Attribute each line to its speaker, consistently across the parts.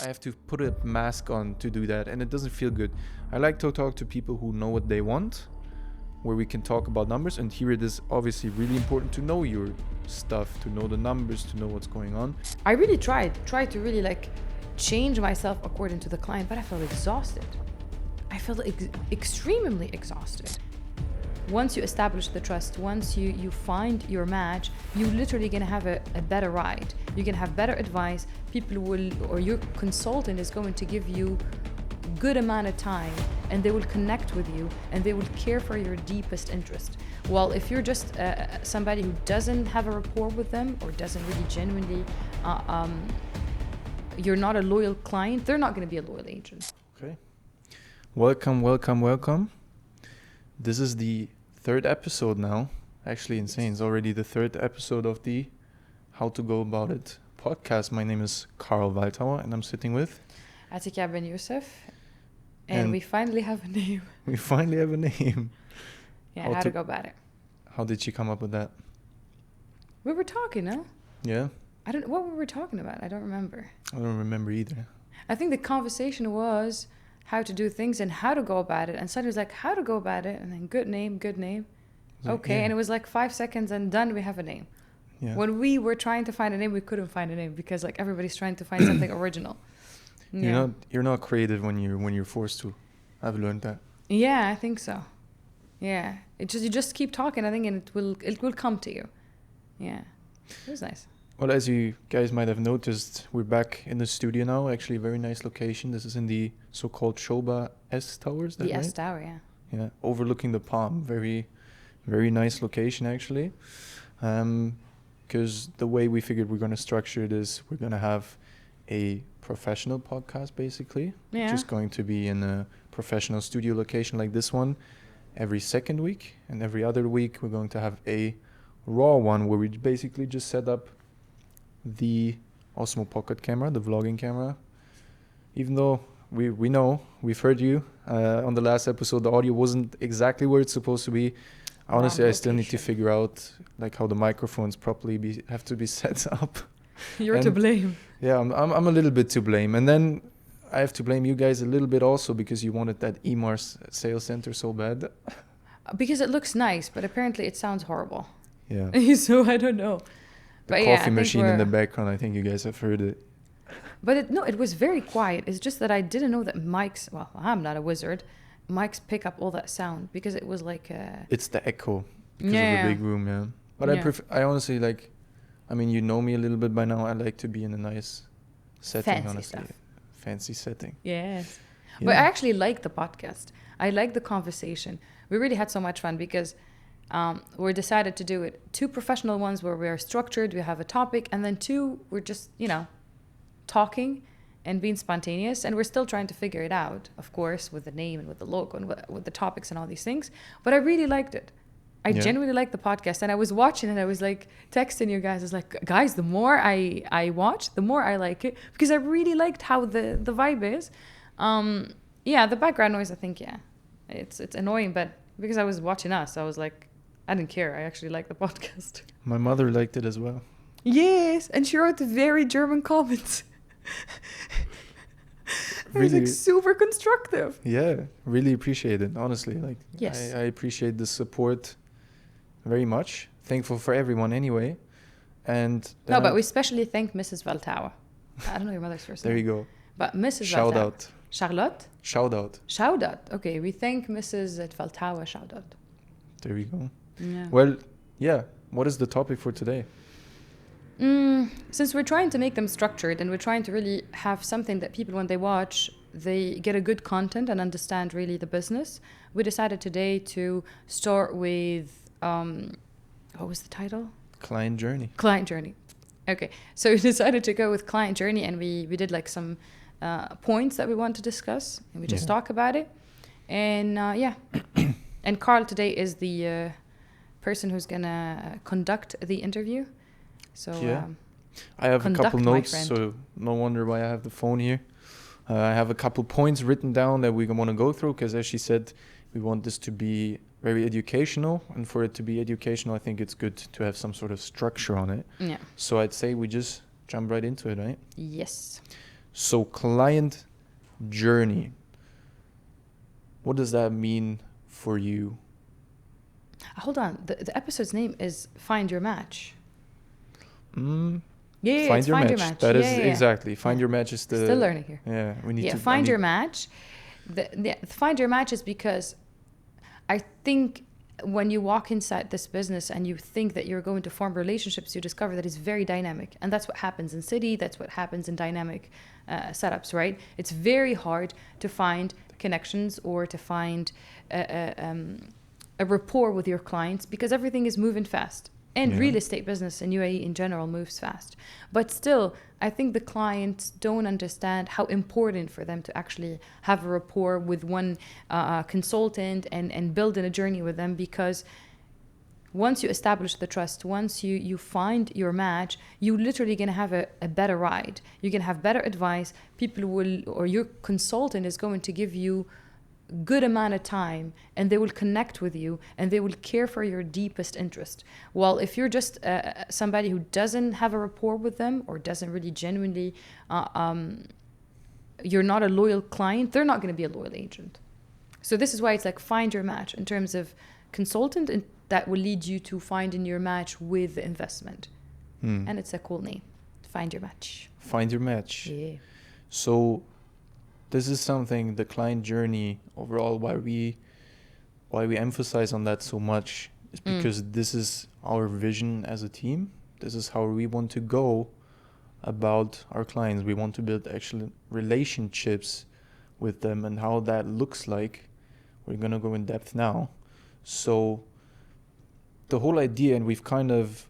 Speaker 1: I have to put a mask on to do that, and it doesn't feel good. I like to talk to people who know what they want, where we can talk about numbers. And here it is obviously really important to know your stuff, to know the numbers, to know what's going on.
Speaker 2: I really tried to really like change myself according to the client, but I felt exhausted. I felt extremely exhausted. Once you establish the trust, once you find your match, you literally gonna have a better ride. You're gonna have better advice. People will, or your consultant is going to give you good amount of time, and they will connect with you, and they will care for your deepest interest. Well, if you're just somebody who doesn't have a rapport with them, or doesn't really genuinely, you're not a loyal client, they're not gonna be a loyal agent.
Speaker 1: Okay. Welcome. This is the third episode now. Actually insane. It's already the third episode of the How to Go About It podcast. My name is Karl Waldhauer, and I'm sitting with
Speaker 2: Atika Ben Youssef. And we finally have a name.
Speaker 1: We finally have a name.
Speaker 2: Yeah, how to go about it.
Speaker 1: How did you come up with that?
Speaker 2: We were talking, no?
Speaker 1: Yeah?
Speaker 2: What were we talking about? I don't remember.
Speaker 1: I don't remember either.
Speaker 2: I think the conversation was how to do things and how to go about it. And suddenly it was like, how to go about it. And then good name. Okay. Yeah. And it was like 5 seconds and done, we have a name. Yeah. When we were trying to find a name, we couldn't find a name because like everybody's trying to find something original. Yeah.
Speaker 1: You're not creative when you're forced to. I've learned that.
Speaker 2: Yeah, I think so. Yeah. You just keep talking, I think, and it will come to you. Yeah. It was nice.
Speaker 1: Well, as you guys might have noticed, we're back in the studio now. Actually, a very nice location. This is in the so-called Shoba S Tower. Is that right?
Speaker 2: The S Tower, yeah.
Speaker 1: Yeah, overlooking the Palm. Very, very nice location, actually. Because the way we figured we're going to structure it is we're going to have a professional podcast, basically.
Speaker 2: Yeah.
Speaker 1: Just going to be in a professional studio location like this one every second week. And every other week, we're going to have a raw one where we basically just set up the Osmo Pocket camera, the vlogging camera. Even though we know, we've heard you on the last episode, the audio wasn't exactly where it's supposed to be. Honestly, I still need to figure out like how the microphones properly have to be set up.
Speaker 2: You're to blame.
Speaker 1: Yeah, I'm a little bit to blame. And then I have to blame you guys a little bit also because you wanted that EMARS sales center so bad.
Speaker 2: Because it looks nice, but apparently it sounds horrible.
Speaker 1: Yeah.
Speaker 2: So I don't know.
Speaker 1: The coffee machine in the background, I think you guys have heard it.
Speaker 2: But it was very quiet. It's just that I didn't know that mics, well, I'm not a wizard, mics pick up all that sound because it was like
Speaker 1: it's the echo because of the big room, yeah. But I honestly like, I mean, you know me a little bit by now. I like to be in a nice setting,
Speaker 2: fancy
Speaker 1: honestly.
Speaker 2: Stuff.
Speaker 1: Fancy setting.
Speaker 2: Yes.
Speaker 1: Yeah.
Speaker 2: But I actually like the podcast. I like the conversation. We really had so much fun because we decided to do it 2 professional ones where we are structured, we have a topic, and then 2 we're just talking and being spontaneous, and we're still trying to figure it out, of course, with the name and with the logo and with the topics and all these things. But I really liked it. I genuinely liked the podcast, and I was watching and I was like texting you guys. I was like, guys, the more I watch, the more I like it because I really liked how the vibe is. The background noise, I think, it's annoying, but because I was watching us, I was like, I didn't care. I actually liked the podcast.
Speaker 1: My mother liked it as well.
Speaker 2: Yes, and she wrote very German comments. It was like super constructive.
Speaker 1: Yeah, really appreciate it, honestly. Like,
Speaker 2: yes.
Speaker 1: I appreciate the support very much. Thankful for everyone anyway. And
Speaker 2: but we especially thank Mrs. Waldhauer. I don't know your mother's first name.
Speaker 1: There you go.
Speaker 2: But Mrs.
Speaker 1: Shout
Speaker 2: Waldhauer.
Speaker 1: out.
Speaker 2: Charlotte?
Speaker 1: Shout out.
Speaker 2: Okay, we thank Mrs. Waldhauer. Shout out.
Speaker 1: There we go.
Speaker 2: Yeah.
Speaker 1: Well, yeah. What is the topic for today?
Speaker 2: Since we're trying to make them structured and we're trying to really have something that people, when they watch, they get a good content and understand really the business, we decided today to start with, what was the title?
Speaker 1: Client journey.
Speaker 2: Okay, so we decided to go with client journey, and we did like some points that we want to discuss, and we just talk about it. And and Karl today is the person who's gonna conduct the interview. So
Speaker 1: I have a couple notes, so no wonder why I have the phone here. I have a couple points written down that we want to go through because, as she said, we want this to be very educational, and for it to be educational, I think it's good to have some sort of structure on it.
Speaker 2: Yeah.
Speaker 1: So I'd say we just jump right into it, right?
Speaker 2: Yes.
Speaker 1: So client journey, what does that mean for you?
Speaker 2: Hold on. The episode's name is Find Your Match. Yeah,
Speaker 1: Find
Speaker 2: it's
Speaker 1: your
Speaker 2: Find
Speaker 1: match.
Speaker 2: Your Match.
Speaker 1: That is
Speaker 2: Yeah.
Speaker 1: exactly. Find
Speaker 2: Yeah.
Speaker 1: your match is the.
Speaker 2: Still learning here.
Speaker 1: Yeah, we need to.
Speaker 2: Find Your Match. The Find Your Match is because I think when you walk inside this business and you think that you're going to form relationships, you discover that it's very dynamic. And that's what happens in city. That's what happens in dynamic setups, right? It's very hard to find connections or to find a rapport with your clients because everything is moving fast. And real estate business in UAE in general moves fast. But still, I think the clients don't understand how important for them to actually have a rapport with one consultant and build in a journey with them, because once you establish the trust, once you find your match, you're literally going to have a better ride. You're going to have better advice. People will, or your consultant is going to give you good amount of time, and they will connect with you and they will care for your deepest interest. Well, if you're just somebody who doesn't have a rapport with them or doesn't really genuinely you're not a loyal client, they're not going to be a loyal agent. So this is why it's like find your match in terms of consultant, and that will lead you to finding your match with the investment. And it's a cool name, Find Your Match.
Speaker 1: Find your match.
Speaker 2: Yeah.
Speaker 1: So this is something, the client journey overall, why we emphasize on that so much is because this is our vision as a team. This is how we want to go about our clients. We want to build excellent relationships with them, and how that looks like, we're going to go in depth now. So the whole idea, and we've kind of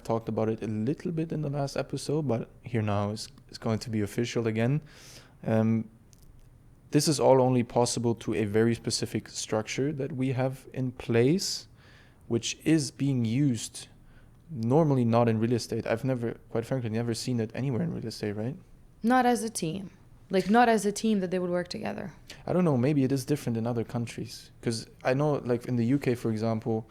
Speaker 1: talked about it a little bit in the last episode, but here now is going to be official again. This is all only possible to a very specific structure that we have in place, which is being used normally not in real estate. I've quite frankly, never seen it anywhere in real estate, right?
Speaker 2: Not as a team. Like, not as a team that they would work together.
Speaker 1: I don't know. Maybe it is different in other countries. Because I know, like in the UK, for example,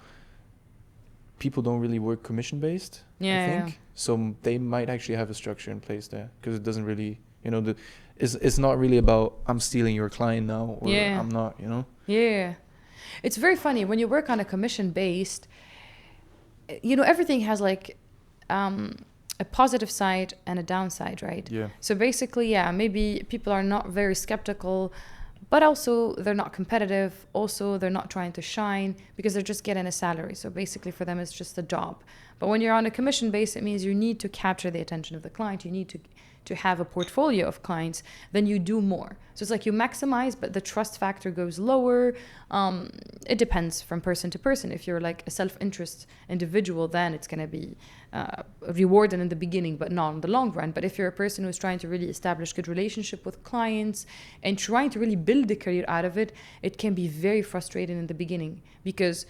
Speaker 1: people don't really work commission-based, I think.
Speaker 2: Yeah.
Speaker 1: So they might actually have a structure in place there, because it doesn't really, it's not really about I'm stealing your client now, or I'm not,
Speaker 2: Yeah. It's very funny when you work on a commission-based, everything has like a positive side and a downside, right?
Speaker 1: Yeah.
Speaker 2: So basically, maybe people are not very skeptical, but also they're not competitive. Also, they're not trying to shine because they're just getting a salary. So basically for them, it's just a job. But when you're on a commission base, it means you need to capture the attention of the client. You need to have a portfolio of clients, then you do more. So it's like you maximize, but the trust factor goes lower. It depends from person to person. If you're like a self-interest individual, then it's going to be rewarded in the beginning, but not in the long run. But if you're a person who's trying to really establish good relationship with clients and trying to really build a career out of it, it can be very frustrating in the beginning, because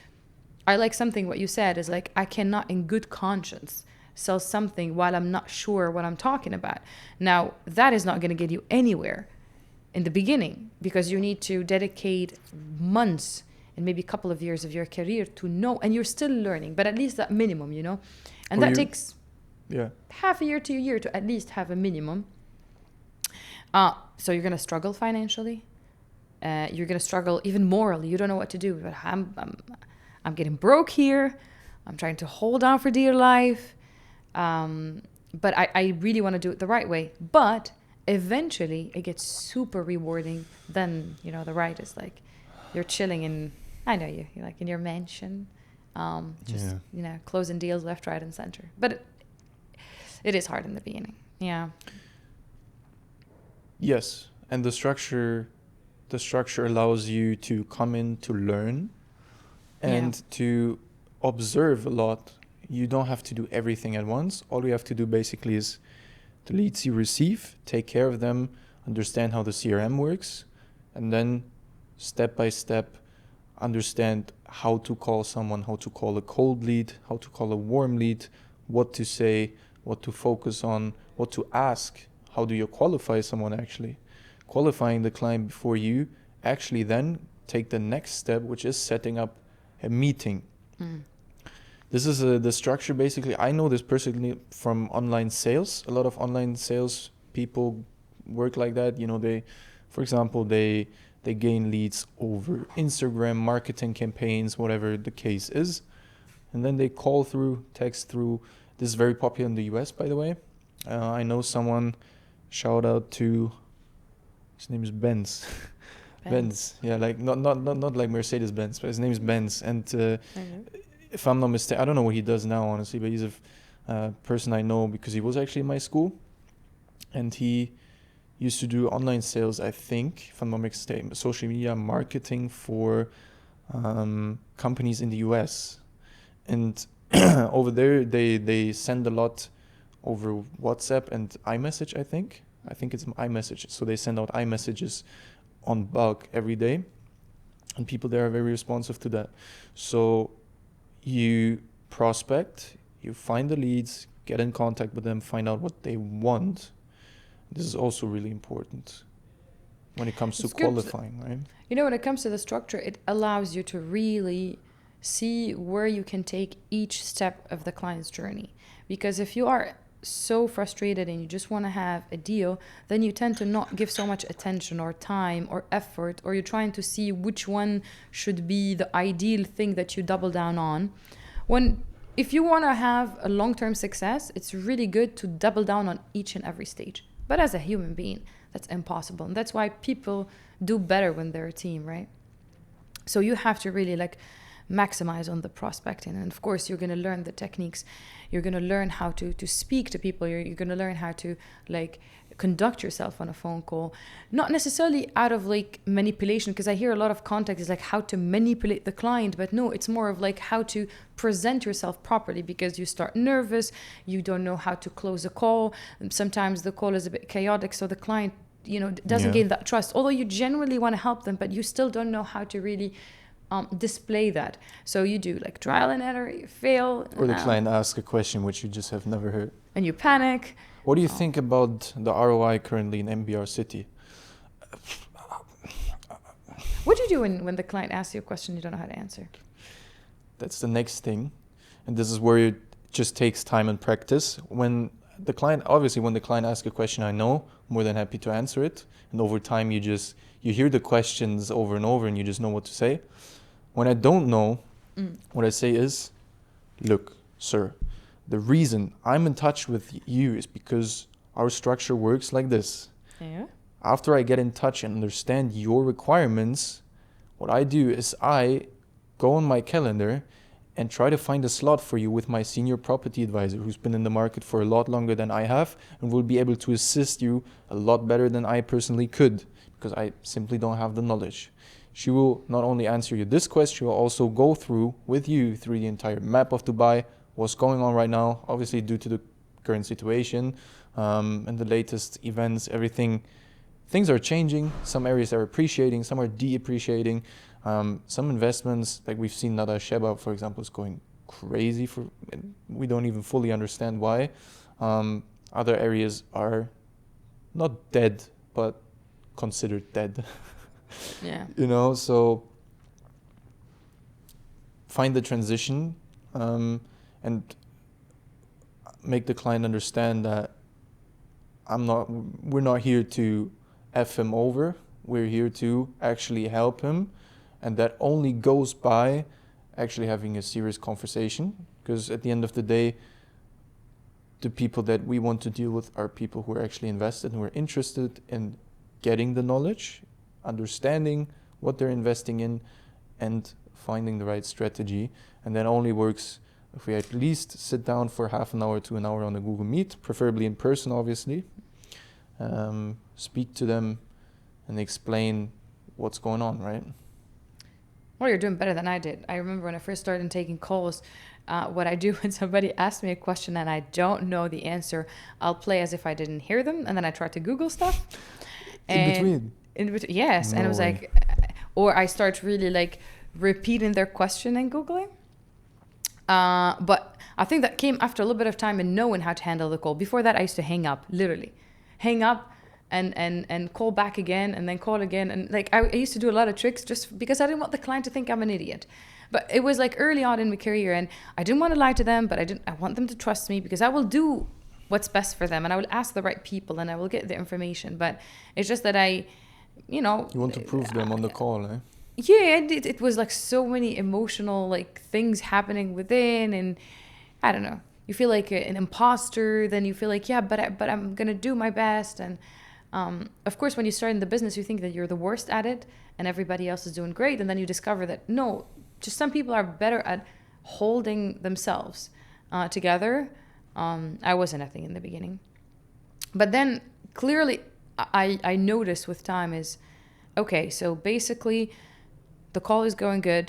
Speaker 2: I like something what you said is like, I cannot in good conscience sell something while I'm not sure what I'm talking about. Now, that is not going to get you anywhere in the beginning, because you need to dedicate months and maybe a couple of years of your career to know, and you're still learning, but at least that minimum, and that takes half a year to a year to at least have a minimum. So you're going to struggle financially. You're going to struggle even morally. You don't know what to do. But I'm getting broke here. I'm trying to hold on for dear life. But I really want to do it the right way. But eventually it gets super rewarding. Then, the ride is like you're chilling in, I know you're like in your mansion, closing deals left, right, and center. But it is hard in the beginning. Yeah.
Speaker 1: Yes. And the structure allows you to come in to learn and to observe a lot. You don't have to do everything at once. All you have to do basically is the leads you receive, take care of them, understand how the CRM works, and then step by step understand how to call someone, how to call a cold lead, how to call a warm lead, what to say, what to focus on, what to ask. How do you qualify someone actually? Qualifying the client before you actually then take the next step, which is setting up a meeting. This is the structure basically. I know this personally from online sales. A lot of online sales people work like that. You know, for example, they gain leads over Instagram marketing campaigns, whatever the case is, and then they call through, text through. This is very popular in the US, by the way. I know someone. Shout out to, his name is Benz. Benz, yeah, like not like Mercedes Benz, but his name is Benz. And if I'm not mistaken, I don't know what he does now, honestly, but he's a person I know because he was actually in my school, and he used to do online sales, I think, if I'm not mistaken, social media marketing for companies in the US. And over there, they send a lot over WhatsApp and iMessage, I think. I think it's iMessage. So they send out iMessages on bulk every day, and people there are very responsive to that. So you prospect, you find the leads, get in contact with them, find out what they want. This is also really important when it comes to qualifying, right?
Speaker 2: You know, when it comes to the structure, it allows you to really see where you can take each step of the client's journey. Because if you are so frustrated and you just want to have a deal, then you tend to not give so much attention or time or effort, or you're trying to see which one should be the ideal thing that you double down on. If you want to have a long-term success, it's really good to double down on each and every stage. But as a human being, that's impossible. And that's why people do better when they're a team, right? So you have to really maximize on the prospecting. And of course, you're going to learn the techniques. You're going to learn how to speak to people. You're going to learn how to conduct yourself on a phone call. Not necessarily out of manipulation, because I hear a lot of context is how to manipulate the client. But no, it's more of how to present yourself properly, because you start nervous. You don't know how to close a call. And sometimes the call is a bit chaotic. So the client, doesn't gain that trust. Although you genuinely want to help them, but you still don't know how to really display that. So you do trial and error, you fail.
Speaker 1: Or the client asks a question which you just have never heard.
Speaker 2: And you panic.
Speaker 1: What do you think about the ROI currently in MBR City?
Speaker 2: What do you do when the client asks you a question you don't know how to answer?
Speaker 1: That's the next thing. And this is where it just takes time and practice. When the client asks a question I know, I'm more than happy to answer it. And over time you hear the questions over and over and you just know what to say. When I don't know, what I say is, look, sir, the reason I'm in touch with you is because our structure works like this.
Speaker 2: Yeah.
Speaker 1: After I get in touch and understand your requirements, what I do is I go on my calendar and try to find a slot for you with my senior property advisor, who's been in the market for a lot longer than I have and will be able to assist you a lot better than I personally could, because I simply don't have the knowledge. She will not only answer you this question, she will also go through with you through the entire map of Dubai, what's going on right now, obviously due to the current situation and the latest events, everything. Things are changing. Some areas are appreciating, some are depreciating. Some investments, like we've seen Nada Sheba, for example, is going crazy. We don't even fully understand why. Other areas are not dead, but considered dead.
Speaker 2: Yeah.
Speaker 1: So find the transition and make the client understand that we're not here to F him over. We're here to actually help him. And that only goes by actually having a serious conversation. Because at the end of the day, the people that we want to deal with are people who are actually invested and who are interested in getting the knowledge, understanding what they're investing in, and finding the right strategy. And that only works if we at least sit down for half an hour to an hour on a Google Meet, preferably in person, obviously. Speak to them and explain what's going on, right?
Speaker 2: Well, you're doing better than I did. I remember when I first started taking calls, what I do when somebody asks me a question and I don't know the answer, I'll play as if I didn't hear them, and then I try to Google stuff.
Speaker 1: In between,
Speaker 2: yes.
Speaker 1: No
Speaker 2: and it was
Speaker 1: way.
Speaker 2: Or I start really repeating their question and Googling. But I think that came after a little bit of time and knowing how to handle the call. Before that, I used to hang up, literally. Hang up and call back again and then call again. And I used to do a lot of tricks just because I didn't want the client to think I'm an idiot. But it was early on in my career, and I didn't want to lie to them, but I want them to trust me, because I will do what's best for them, and I will ask the right people, and I will get the information. But it's just that you
Speaker 1: want to prove them on the call, eh?
Speaker 2: Yeah, it was like so many emotional like things happening within, and I don't know. You feel like an imposter, then you feel like, yeah, but I'm gonna do my best. And of course, when you start in the business, you think that you're the worst at it, and everybody else is doing great, and then you discover that no, just some people are better at holding themselves together. I wasn't nothing in the beginning, but then clearly I noticed with time is, okay, so basically the call is going good.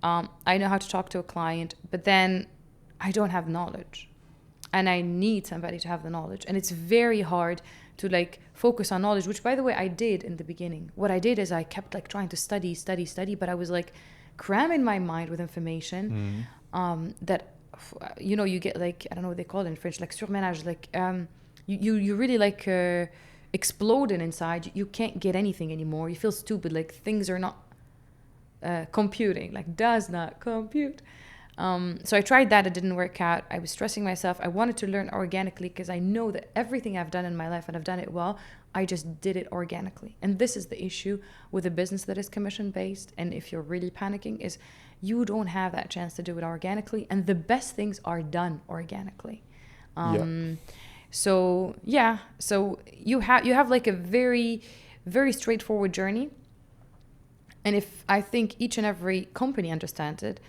Speaker 2: I know how to talk to a client, but then I don't have knowledge, and I need somebody to have the knowledge. And it's very hard to like focus on knowledge, which by the way, I did in the beginning. What I did is I kept like trying to study, but I was like cramming my mind with information that, you get like, I don't know what they call it in French, like surmenage, like you really like exploding inside. You can't get anything anymore. You feel stupid, like things are not computing, like does not compute. So I tried that. It didn't work out. I was stressing myself. I wanted to learn organically because I know that everything I've done in my life, and I've done it well, I just did it organically. And this is the issue with a business that is commission based. And if you're really panicking, is you don't have that chance to do it organically. And the best things are done organically. So you have like a very, very straightforward journey. And if I think each and every company understands it,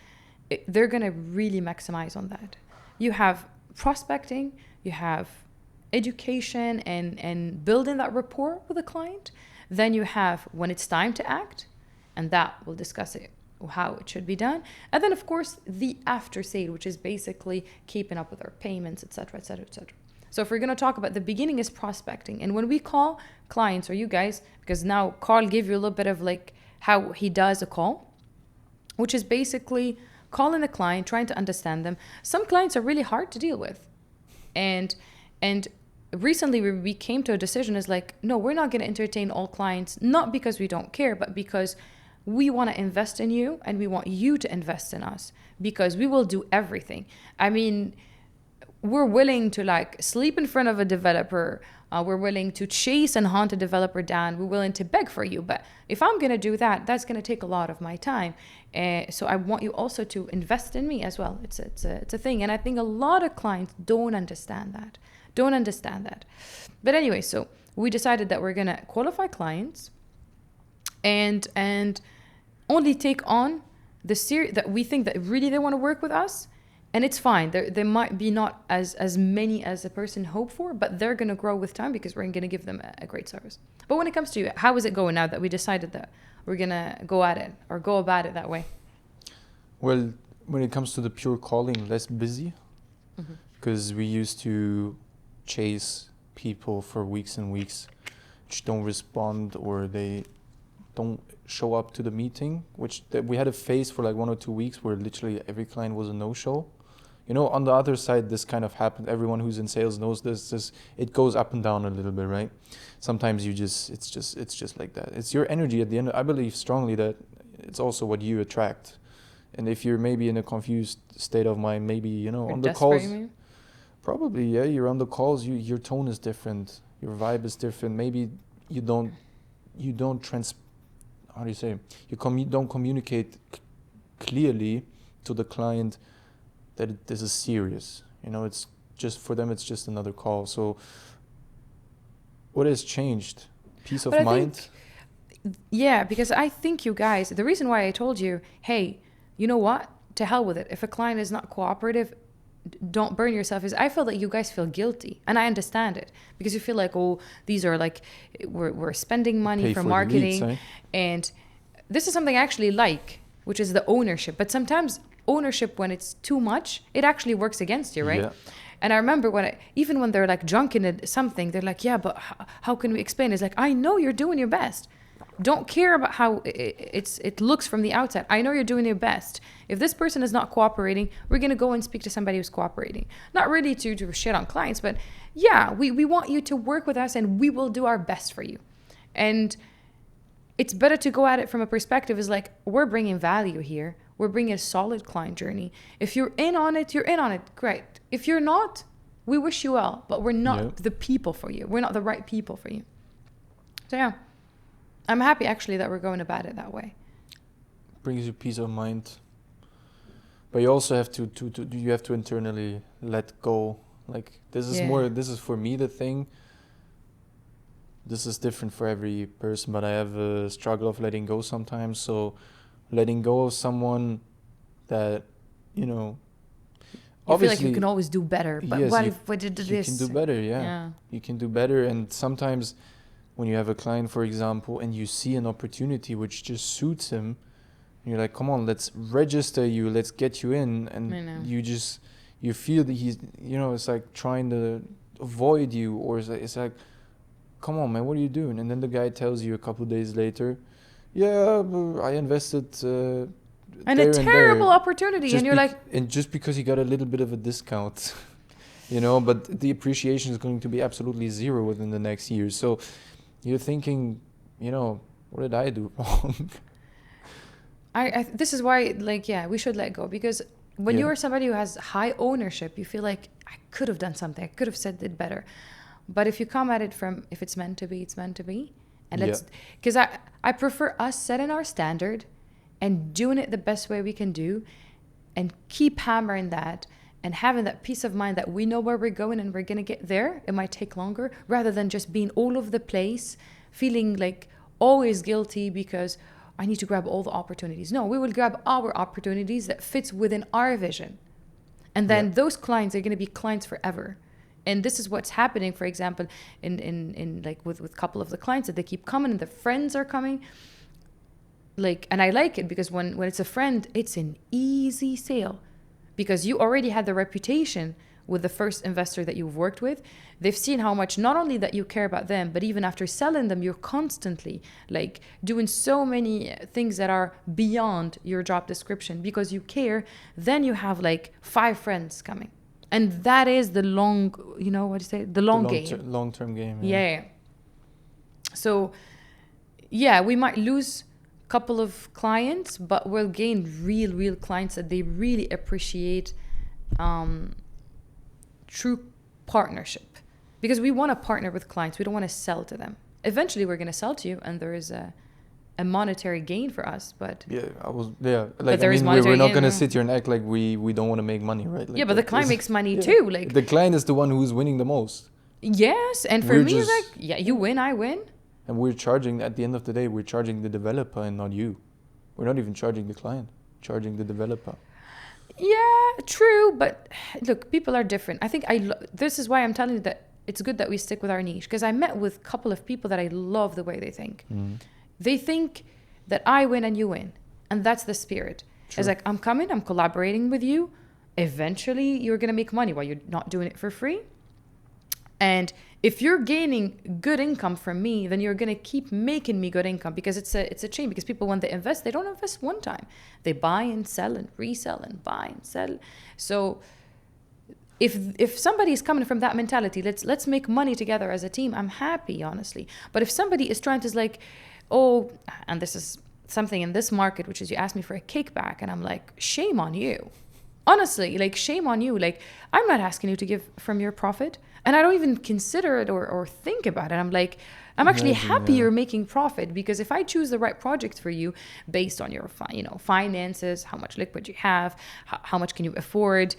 Speaker 2: they're going to really maximize on that. You have prospecting, you have education and building that rapport with a client. Then you have when it's time to act, and that we'll discuss it, how it should be done. And then of course the after sale, which is basically keeping up with our payments, etc., etc., etc. So if we're going to talk about the beginning is prospecting. And when we call clients, or you guys, because now Carl gave you a little bit of like how he does a call, which is basically calling a client, trying to understand them. Some clients are really hard to deal with. And recently we came to a decision is like, no, we're not going to entertain all clients, not because we don't care, but because we want to invest in you and we want you to invest in us, because we will do everything. I mean, we're willing to like sleep in front of a developer. We're willing to chase and hunt a developer down. We're willing to beg for you. But if I'm going to do that, that's going to take a lot of my time. So I want you also to invest in me as well. It's a thing. And I think a lot of clients don't understand that. But anyway, so we decided that we're going to qualify clients and only take on the series that we think that really they want to work with us. And it's fine. There might be not as many as a person hoped for, but they're going to grow with time because we're going to give them a great service. But when it comes to you, how is it going now that we decided that we're going to go at it or go about it that way?
Speaker 1: Well, when it comes to the pure calling, less busy, because we used to chase people for weeks and weeks which don't respond or they don't show up to the meeting, which we had a phase for like 1 or 2 weeks where literally every client was a no-show. You know, on the other side, this kind of happened. Everyone who's in sales knows this. It goes up and down a little bit, right? Sometimes it's just like that. It's your energy at the end. I believe strongly that it's also what you attract. And if you're maybe in a confused state of mind, maybe, you know, on the calls, probably, yeah, you're on the calls, your tone is different. Your vibe is different. Maybe you don't how do you say? You don't communicate clearly to the client that this is serious. You know, it's just for them. It's just another call. So, what has changed? Peace of mind.
Speaker 2: Yeah, because I think you guys. The reason why I told you, hey, you know what? To hell with it. If a client is not cooperative, don't burn yourself, is I feel that you guys feel guilty, and I understand it, because you feel like, oh, these are like we're spending money for marketing, leads, and this is something I actually like, which is the ownership. But sometimes ownership, when it's too much, it actually works against you, right? Yeah. And I remember even when they're like drunk in something, they're like, yeah, but how can we explain? It's like, I know you're doing your best. Don't care about how it looks from the outside. I know you're doing your best. If this person is not cooperating, we're going to go and speak to somebody who's cooperating. Not really to shit on clients, but yeah, we want you to work with us and we will do our best for you. And it's better to go at it from a perspective is like, we're bringing value here. We're bringing a solid client journey. If you're in on it, you're in on it. Great. If you're not, we wish you well, but we're not
Speaker 1: Yeah.
Speaker 2: the people for you. We're not the right people for you. So yeah, I'm happy actually that we're going about it that way.
Speaker 1: Brings you peace of mind. But you also have to you have to internally let go. Like this is
Speaker 2: Yeah.
Speaker 1: more, this is for me the thing. This is different for every person, but I have a struggle of letting go sometimes. So letting go of someone that, you know,
Speaker 2: You feel like you can always do better, but
Speaker 1: yes,
Speaker 2: what
Speaker 1: you-
Speaker 2: if we did
Speaker 1: you
Speaker 2: this?
Speaker 1: can do better, yeah. You can do better. And sometimes when you have a client, for example, and you see an opportunity which just suits him, and you're like, come on, let's register you, let's get you in.
Speaker 2: I know.
Speaker 1: And you feel that he's, you know, it's like trying to avoid you, or it's like, come on, man, what are you doing? And then the guy tells you a couple of days later, yeah, but I invested
Speaker 2: And
Speaker 1: there
Speaker 2: a terrible
Speaker 1: there.
Speaker 2: opportunity,
Speaker 1: Just
Speaker 2: and you're like,
Speaker 1: and just because he got a little bit of a discount, you know, but the appreciation is going to be absolutely zero within the next year. So you're thinking, you know, what did I do wrong?
Speaker 2: this is why, like, yeah, we should let go, because when
Speaker 1: Yeah.
Speaker 2: you're somebody who has high ownership, you feel like I could have done something, I could have said it better. But if you come at it from, if it's meant to be, it's meant to be. And let's, because I prefer us setting our standard and doing it the best way we can do, and keep hammering that and having that peace of mind that we know where we're going and we're going to get there. It might take longer, rather than just being all over the place, feeling like always guilty because I need to grab all the opportunities. No, we will grab our opportunities that fits within our vision. And then
Speaker 1: Yeah.
Speaker 2: those clients are going to be clients forever. And this is what's happening, for example, in like with a couple of the clients, that they keep coming and the friends are coming. Like, and I like it because when it's a friend, it's an easy sale, because you already had the reputation with the first investor that you've worked with. They've seen how much, not only that you care about them, but even after selling them, you're constantly like doing so many things that are beyond your job description because you care. Then you have like 5 friends coming. And that is the long, you know what you say? The long game.
Speaker 1: Long-term game.
Speaker 2: Yeah. So, yeah, we might lose a couple of clients, but we'll gain real clients that they really appreciate true partnership. Because we want to partner with clients. We don't want to sell to them. Eventually, we're going to sell to you, and there is a monetary gain for us, but
Speaker 1: Like,
Speaker 2: there
Speaker 1: I
Speaker 2: is
Speaker 1: mean,
Speaker 2: monetary
Speaker 1: we're not
Speaker 2: gain,
Speaker 1: going to
Speaker 2: yeah.
Speaker 1: sit here and act like we don't want to make money, right? Like,
Speaker 2: yeah, but the client makes money
Speaker 1: yeah.
Speaker 2: too. Like,
Speaker 1: the client is the one who's winning the most,
Speaker 2: yes, and for
Speaker 1: We're
Speaker 2: me, it's
Speaker 1: just-
Speaker 2: like, yeah, you win, I win.
Speaker 1: and we're charging. At the end of the day, we're charging the developer and not you. We're not even charging the client, charging the developer.
Speaker 2: Yeah, true, but look, people are different. I think this is why I'm telling you that it's good that we stick with our niche, because I met with a couple of people that I love the way they think. They think that I win and you win, and that's the spirit.
Speaker 1: True.
Speaker 2: It's like, I'm coming, I'm collaborating with you. Eventually, you're gonna make money while you're not doing it for free. And if you're gaining good income from me, then you're gonna keep making me good income, because it's a chain. Because people, when they invest, they don't invest one time. They buy and sell and resell and buy and sell. So if somebody is coming from that mentality, let's make money together as a team, I'm happy, honestly. But if somebody is trying to like, oh, and this is something in this market, which is you ask me for a kickback, and I'm like, shame on you. Honestly, like, shame on you. Like, I'm not asking you to give from your profit, and I don't even consider it or think about it. I'm like, I'm actually happy you're making profit, because if I choose the right project for you based on your finances, how much liquid you have, how much can you afford,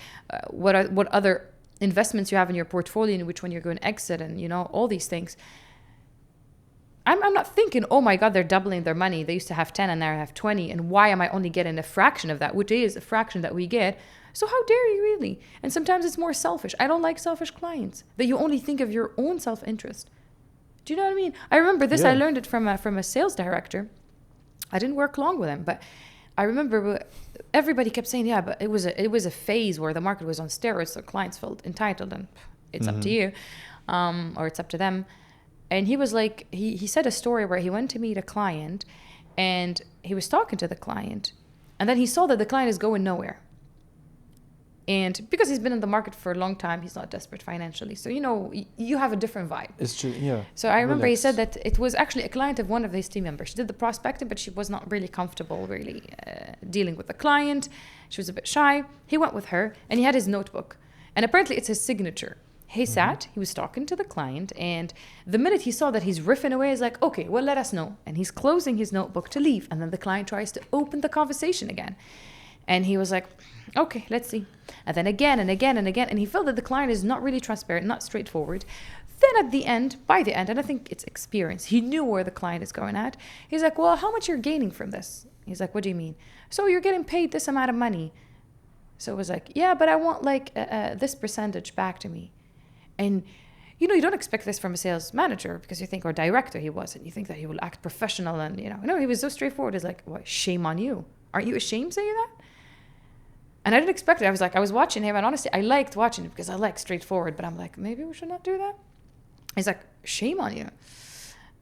Speaker 2: what other investments you have in your portfolio, and which one you're going to exit, and all these things. I'm not thinking, oh my God, they're doubling their money. They used to have 10 and now I have 20. And why am I only getting a fraction of that, which is a fraction that we get? So how dare you, really? And sometimes it's more selfish. I don't like selfish clients, that you only think of your own self-interest. Do you know what I mean? I remember this.
Speaker 1: Yeah.
Speaker 2: I learned it from a sales director. I didn't work long with him, but I remember everybody kept saying, yeah, but it was a phase where the market was on steroids, so clients felt entitled, and it's up to you, or it's up to them. And he was like, he said a story where he went to meet a client, and he was talking to the client, and then he saw that the client is going nowhere. And because he's been in the market for a long time, he's not desperate financially. So, you have a different vibe.
Speaker 1: It's true, yeah.
Speaker 2: So I remember
Speaker 1: Relax.
Speaker 2: he said that it was actually a client of one of his team members. She did the prospecting, but she was not really comfortable dealing with the client. She was a bit shy. He went with her, and he had his notebook. And apparently it's his signature. He sat, he was talking to the client, and the minute he saw that he's riffing away, he's like, okay, well, let us know. And he's closing his notebook to leave. And then the client tries to open the conversation again. And he was like, okay, let's see. And then again and again and again. And he felt that the client is not really transparent, not straightforward. Then at the end, by the end, and I think it's experience, he knew where the client is going at. He's like, well, how much you're gaining from this? He's like, what do you mean? So you're getting paid this amount of money. So it was like, yeah, but I want like this percentage back to me. And, you know, you don't expect this from a sales manager because you think, or director he was, and you think that he will act professional. And, you know, no, he was so straightforward. He's like, what, shame on you. Aren't you ashamed saying that? And I didn't expect it. I was watching him, and honestly, I liked watching it because I like straightforward, but I'm like, maybe we should not do that. He's like, shame on you.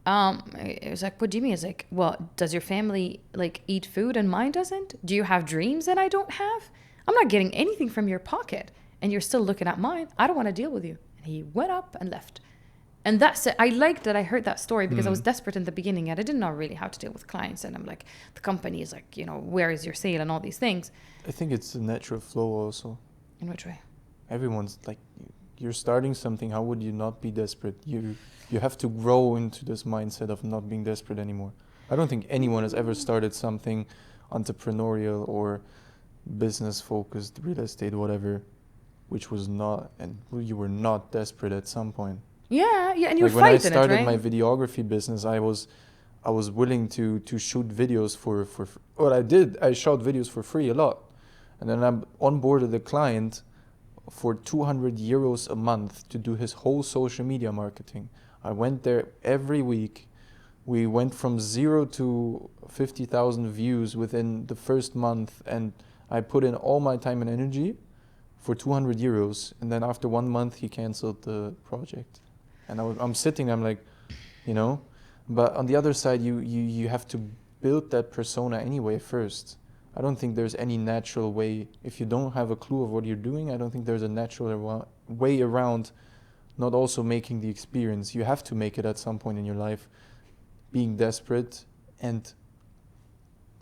Speaker 2: It was like, what do you mean? It's like, well, does your family like eat food and mine doesn't? Do you have dreams that I don't have? I'm not getting anything from your pocket, and you're still looking at mine. I don't want to deal with you. And he went up and left. And that's it. I liked that I heard that story because I was desperate in the beginning and I didn't know really how to deal with clients. And I'm like, the company is like, you know, where is your sale and all these things.
Speaker 1: I think it's a natural flow also.
Speaker 2: In which way?
Speaker 1: Everyone's like, you're starting something. How would you not be desperate? You have to grow into this mindset of not being desperate anymore. I don't think anyone has ever started something entrepreneurial or business focused, real estate, whatever, which was not, and you were not desperate at some point.
Speaker 2: Yeah, and you're
Speaker 1: like when I
Speaker 2: fighting
Speaker 1: started
Speaker 2: it, right?
Speaker 1: my videography business, I was willing to shoot videos for what I did. I shot videos for free a lot, and then I onboarded a client for 200 euros a month to do his whole social media marketing. I went there every week. We went from 0 to 50,000 views within the first month, and I put in all my time and energy for 200 euros. And then after 1 month, he canceled the project. And I'm sitting, I'm like, you know, but on the other side, you have to build that persona anyway first. I don't think there's any natural way. If you don't have a clue of what you're doing, I don't think there's a natural way around not also making the experience. You have to make it at some point in your life, being desperate and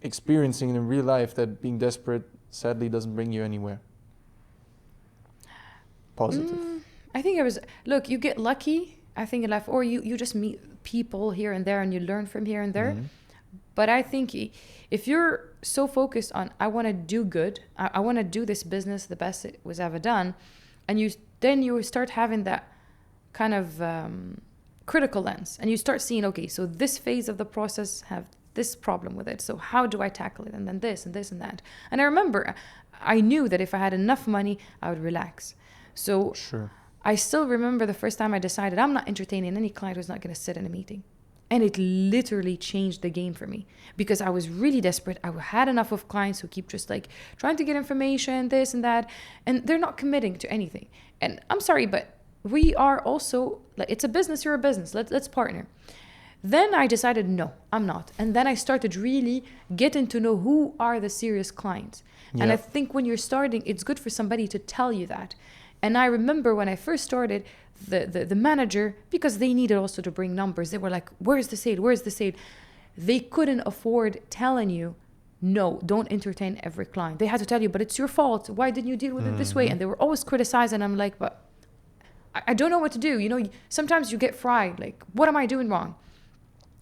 Speaker 1: experiencing in real life that being desperate sadly doesn't bring you anywhere positive.
Speaker 2: I think look, you get lucky, I think, in life, or you just meet people here and there and you learn from here and there. Mm-hmm. But I think if you're so focused on, I want to do good, I want to do this business the best it was ever done, and then you start having that kind of critical lens, and you start seeing, okay, so this phase of the process have this problem with it, so how do I tackle it? And then this and this and that. And I remember I knew that if I had enough money, I would relax. So
Speaker 1: sure.
Speaker 2: I still remember the first time I decided I'm not entertaining any client who's not going to sit in a meeting. And it literally changed the game for me because I was really desperate. I had enough of clients who keep just like trying to get information, this and that, and they're not committing to anything. And I'm sorry, but we are also, like, it's a business, you're a business, let's partner. Then I decided, no, I'm not. And then I started really getting to know who are the serious clients. Yep. And I think when you're starting, it's good for somebody to tell you that. And I remember when I first started, the manager, because they needed also to bring numbers, they were like, where's the sale? They couldn't afford telling you, no, don't entertain every client. They had to tell you, but it's your fault. Why didn't you deal with it this way? And they were always criticizing. I'm like, but I don't know what to do. You know, sometimes you get fried. Like, what am I doing wrong?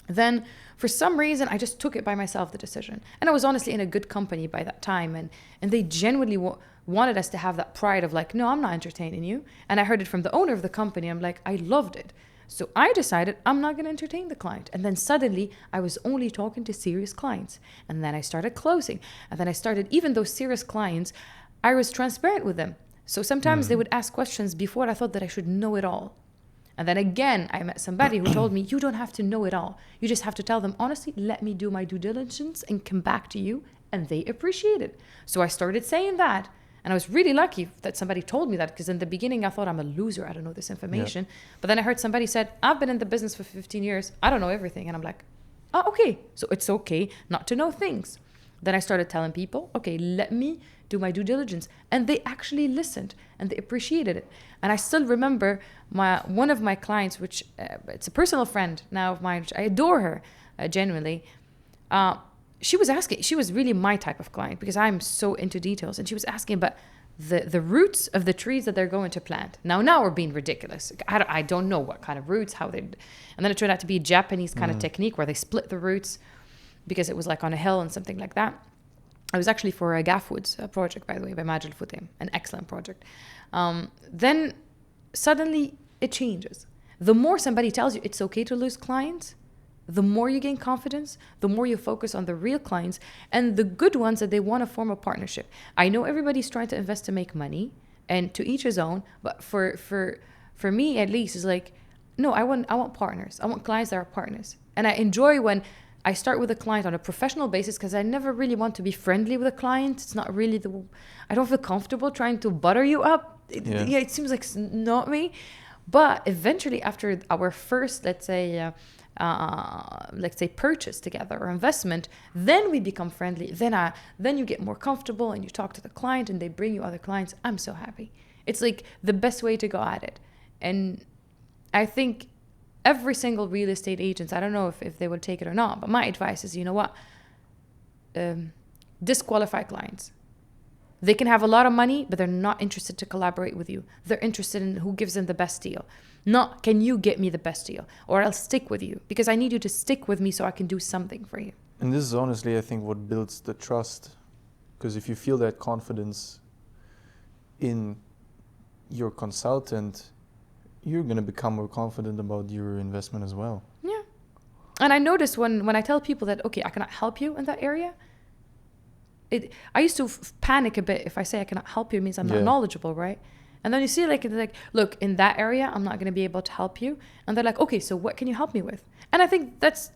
Speaker 2: Then for some reason, I just took it by myself, the decision. And I was honestly in a good company by that time. And they genuinely wanted us to have that pride of like, no, I'm not entertaining you. And I heard it from the owner of the company. I'm like, I loved it. So I decided I'm not going to entertain the client. And then suddenly I was only talking to serious clients. And then I started closing. And then I started, even those serious clients, I was transparent with them. So sometimes they would ask questions before I thought that I should know it all. And then again, I met somebody who told me, you don't have to know it all. You just have to tell them, honestly, let me do my due diligence and come back to you. And they appreciate it. So I started saying that. And I was really lucky that somebody told me that, because in the beginning I thought I'm a loser. I don't know this information. Yeah. But then I heard somebody said, I've been in the business for 15 years. I don't know everything. And I'm like, oh, okay. So it's okay not to know things. Then I started telling people, okay, let me do my due diligence. And they actually listened and they appreciated it. And I still remember one of my clients, which it's a personal friend now of mine, which I adore her genuinely. She was asking, she was really my type of client because I'm so into details. And she was asking, but the roots of the trees that they're going to plant. Now we're being ridiculous. I don't know what kind of roots, how they, and then it turned out to be a Japanese kind of technique where they split the roots because it was like on a hill and something like that. It was actually for a Gaffwoods project, by the way, by Majid Futim, an excellent project. Then suddenly it changes. The more somebody tells you it's okay to lose clients, the more you gain confidence, the more you focus on the real clients and the good ones that they want to form a partnership. I know everybody's trying to invest to make money, and to each his own, but for me at least, is like, no, I want partners. I want clients that are partners. And I enjoy when I start with a client on a professional basis, because I never really want to be friendly with a client. It's not really I don't feel comfortable trying to butter you up. It seems like it's not me. But eventually, after our first, let's say purchase together or investment, then we become friendly. Then you get more comfortable and you talk to the client and they bring you other clients. I'm so happy. It's like the best way to go at it. And I think every single real estate agent, I don't know if they would take it or not, but my advice is, you know what? Disqualify clients. They can have a lot of money, but they're not interested to collaborate with you. They're interested in who gives them the best deal. Not, can you get me the best deal? Or I'll stick with you, because I need you to stick with me so I can do something for you.
Speaker 1: And this is honestly, I think, what builds the trust. Because if you feel that confidence in your consultant, you're going to become more confident about your investment as well.
Speaker 2: Yeah. And I notice when I tell people that, okay, I cannot help you in that area, I used to panic a bit. If I say I cannot help you, it means I'm not knowledgeable, right? And then you see like, look, in that area, I'm not going to be able to help you. And they're like, okay, so what can you help me with? And I think that's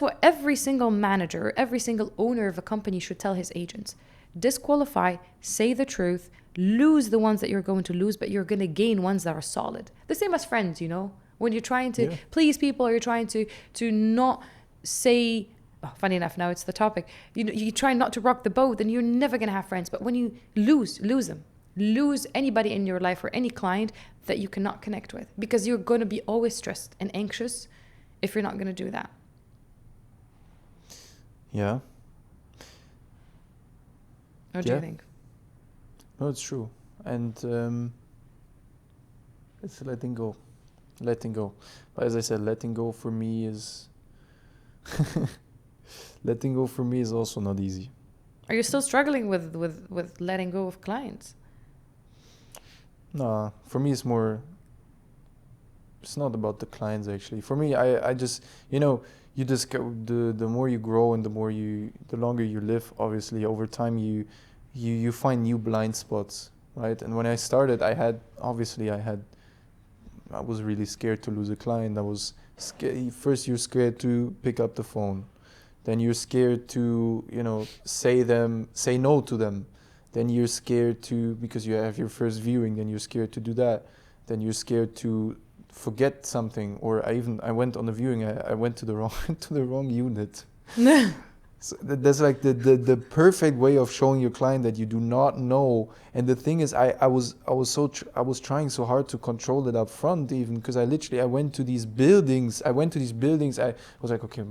Speaker 2: what every single manager, every single owner of a company should tell his agents. Disqualify, say the truth, lose the ones that you're going to lose, but you're going to gain ones that are solid. The same as friends, you know, when you're trying to please people, or you're trying to not say, funny enough, now it's the topic. You try not to rock the boat, then you're never going to have friends. But when you lose them, lose anybody in your life or any client that you cannot connect with, because you're going to be always stressed and anxious if you're not going to do that.
Speaker 1: Yeah.
Speaker 2: What do you think?
Speaker 1: No, it's true. And it's letting go. But as I said, letting go for me is also not easy.
Speaker 2: Are you still struggling with letting go of clients?
Speaker 1: No, for me it's not about the clients actually. For me, I just, you just go, the more you grow and the longer you live, obviously over time you find new blind spots, right? And when I started, I was really scared to lose a client. I was scared. First you're scared to pick up the phone. Then you're scared to, say no to them. Then you're scared because you have your first viewing, then you're scared to do that. Then you're scared to forget something. Or I went on the viewing, I went to the wrong unit. So that's like the perfect way of showing your client that you do not know. And the thing is, I was trying so hard to control it up front, even because I went to these buildings. I was like, okay,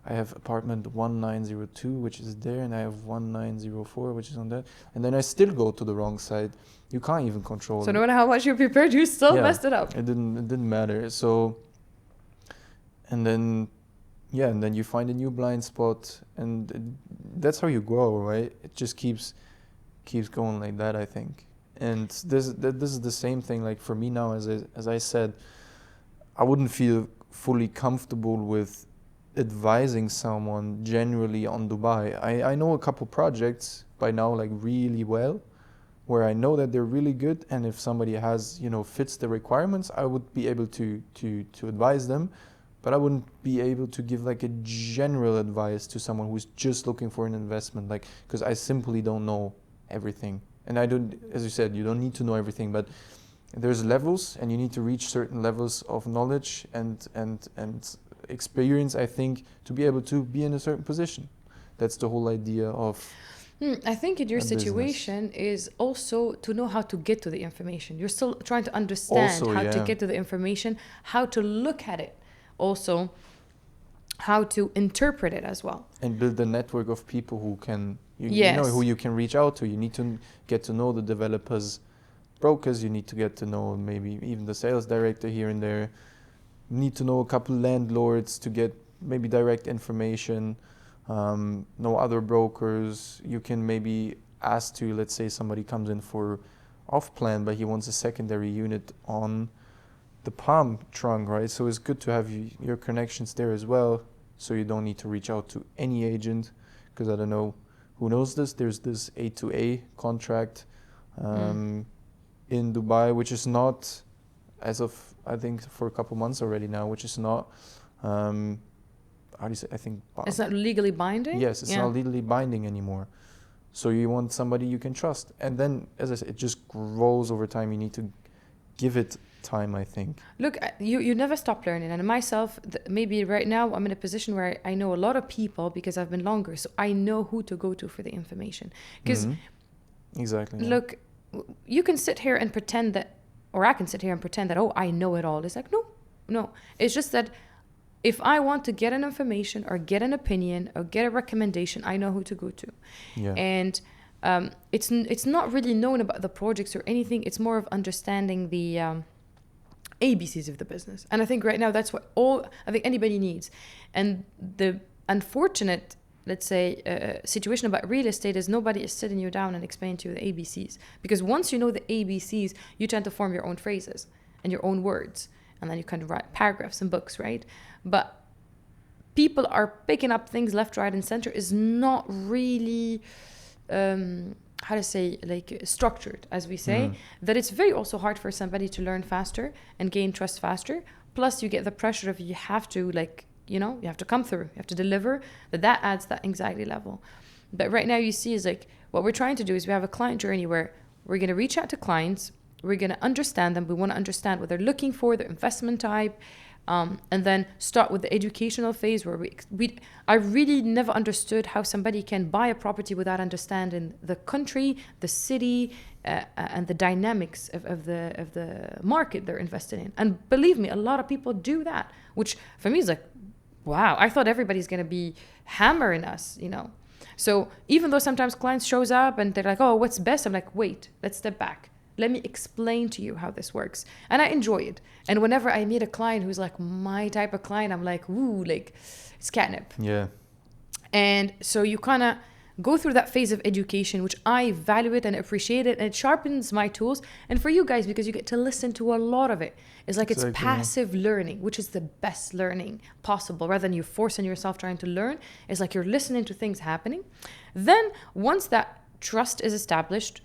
Speaker 1: I have apartment 1902, which is there, and I have 1904, which is on that. And then I still go to the wrong side. You can't even control it.
Speaker 2: So no matter how much you prepared, you still messed it up.
Speaker 1: It didn't matter. So, and then you find a new blind spot, and that's how you grow, right? It just keeps going like that, I think. And this is the same thing. Like for me now, as I said, I wouldn't feel fully comfortable with advising someone generally on Dubai. I know a couple projects by now, like really well, where I know that they're really good, and if somebody has, fits the requirements, I would be able to advise them, but I wouldn't be able to give like a general advice to someone who's just looking for an investment, like, because I simply don't know everything. And I don't, as you said, you don't need to know everything, but there's levels, and you need to reach certain levels of knowledge and experience, I think, to be able to be in a certain position. That's the whole idea of
Speaker 2: I think in your situation is also to know how to get to the information. You're still trying to understand how to get to the information, how to look at it. Also, how to interpret it as well.
Speaker 1: And build a network of people who can, you
Speaker 2: Yes.
Speaker 1: know, who you can reach out to. You need to get to know the developers, brokers. You need to get to know maybe even the sales director here and there. You need to know a couple landlords to get maybe direct information. Know other brokers. You can maybe ask to, let's say somebody comes in for off plan, but he wants a secondary unit on the palm trunk, right? So it's good to have your connections there as well, so you don't need to reach out to any agent, because I don't know who knows this. There's this A2A contract in Dubai, which is not, as of I think for a couple months already now, which is not how do you say? I think
Speaker 2: It's not legally binding.
Speaker 1: yes, it's not legally binding anymore. So you want somebody you can trust, and then, as I said, it just grows over time. You need to give it time, I think.
Speaker 2: Look, you never stop learning. And myself, maybe right now I'm in a position where I know a lot of people because I've been longer, so I know who to go to for the information. Because
Speaker 1: exactly,
Speaker 2: look, you can sit here and pretend that, or I can sit here and pretend that, oh, I know it all. It's like, no. It's just that if I want to get an information or get an opinion or get a recommendation, I know who to go to.
Speaker 1: Yeah.
Speaker 2: And it's not really known about the projects or anything. It's more of understanding the ABCs of the business. And I think right now that's what I think anybody needs. And the unfortunate, let's say, situation about real estate is nobody is sitting you down and explaining to you the ABCs. Because once you know the ABCs, you tend to form your own phrases and your own words. And then you kind of write paragraphs and books, right? But people are picking up things left, right, and center is not really, how to say, like structured, as we say, that it's very also hard for somebody to learn faster and gain trust faster. Plus you get the pressure of you have to, like, you know, you have to come through, you have to deliver, that adds that anxiety level. But right now you see is like, what we're trying to do is we have a client journey where we're going to reach out to clients, we're going to understand them, we want to understand what they're looking for, their investment type, and then start with the educational phase where I really never understood how somebody can buy a property without understanding the country, the city, and the dynamics of the market they're invested in. And believe me, a lot of people do that, which for me is like, wow, I thought everybody's going to be hammering us, you know. So even though sometimes clients shows up and they're like, oh, what's best? I'm like, wait, let's step back. Let me explain to you how this works. And I enjoy it. And whenever I meet a client who's like my type of client, I'm like, ooh, like it's catnip.
Speaker 1: Yeah.
Speaker 2: And so you kind of go through that phase of education, which I value it and appreciate it. And it sharpens my tools. And for you guys, because you get to listen to a lot of it. It's like it's passive learning, which is the best learning possible. Rather than you forcing yourself trying to learn, it's like you're listening to things happening. Then once that trust is established,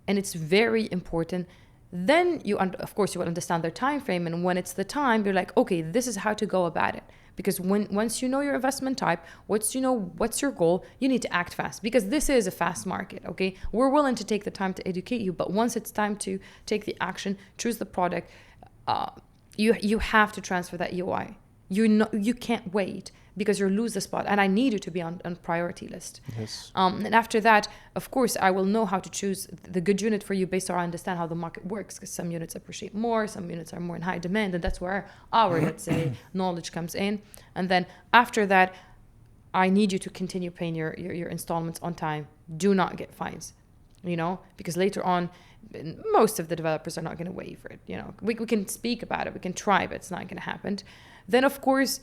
Speaker 2: and it's very important, then you, of course, you will understand their time frame. And when it's the time, you're like, okay, this is how to go about it. Because once you know your investment type, once you know what's your goal, you need to act fast. Because this is a fast market, okay? We're willing to take the time to educate you, but once it's time to take the action, choose the product, you have to transfer that EOI. You can't wait, because you'll lose the spot. And I need you to be on priority list.
Speaker 1: Yes.
Speaker 2: And after that, of course, I will know how to choose the good unit for you based on I understand how the market works, because some units appreciate more, some units are more in high demand, and that's where our, let's say, knowledge comes in. And then after that, I need you to continue paying your installments on time. Do not get fines, you know, because later on, most of the developers are not going to waiver it. You know, we can speak about it, we can try, but it's not going to happen. Then, of course,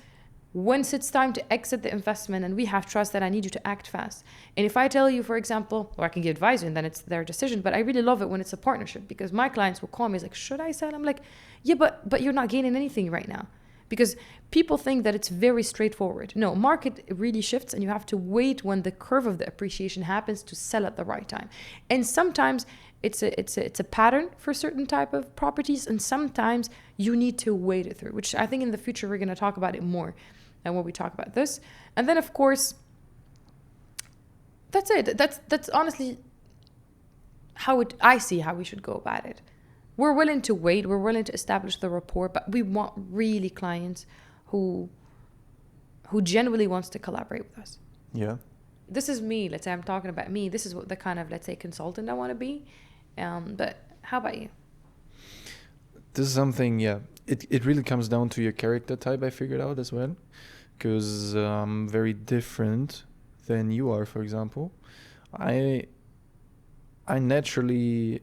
Speaker 2: once it's time to exit the investment and we have trust, that I need you to act fast. And if I tell you, for example, or I can give advice and then it's their decision, but I really love it when it's a partnership, because my clients will call me, it's like, should I sell? I'm like, yeah, but you're not gaining anything right now. Because people think that it's very straightforward. No, market really shifts and you have to wait when the curve of the appreciation happens to sell at the right time. And sometimes it's a pattern for certain type of properties, and sometimes you need to wait it through, which I think in the future we're going to talk about it more. And when we talk about this, and then of course, that's it. That's honestly how I see how we should go about it. We're willing to wait. We're willing to establish the rapport, but we want really clients who genuinely wants to collaborate with us.
Speaker 1: Yeah.
Speaker 2: This is me. Let's say I'm talking about me. This is what the kind of, let's say, consultant I want to be. But how about you?
Speaker 1: This is something, yeah. It really comes down to your character type, I figured out as well. because I'm very different than you are, for example. I I naturally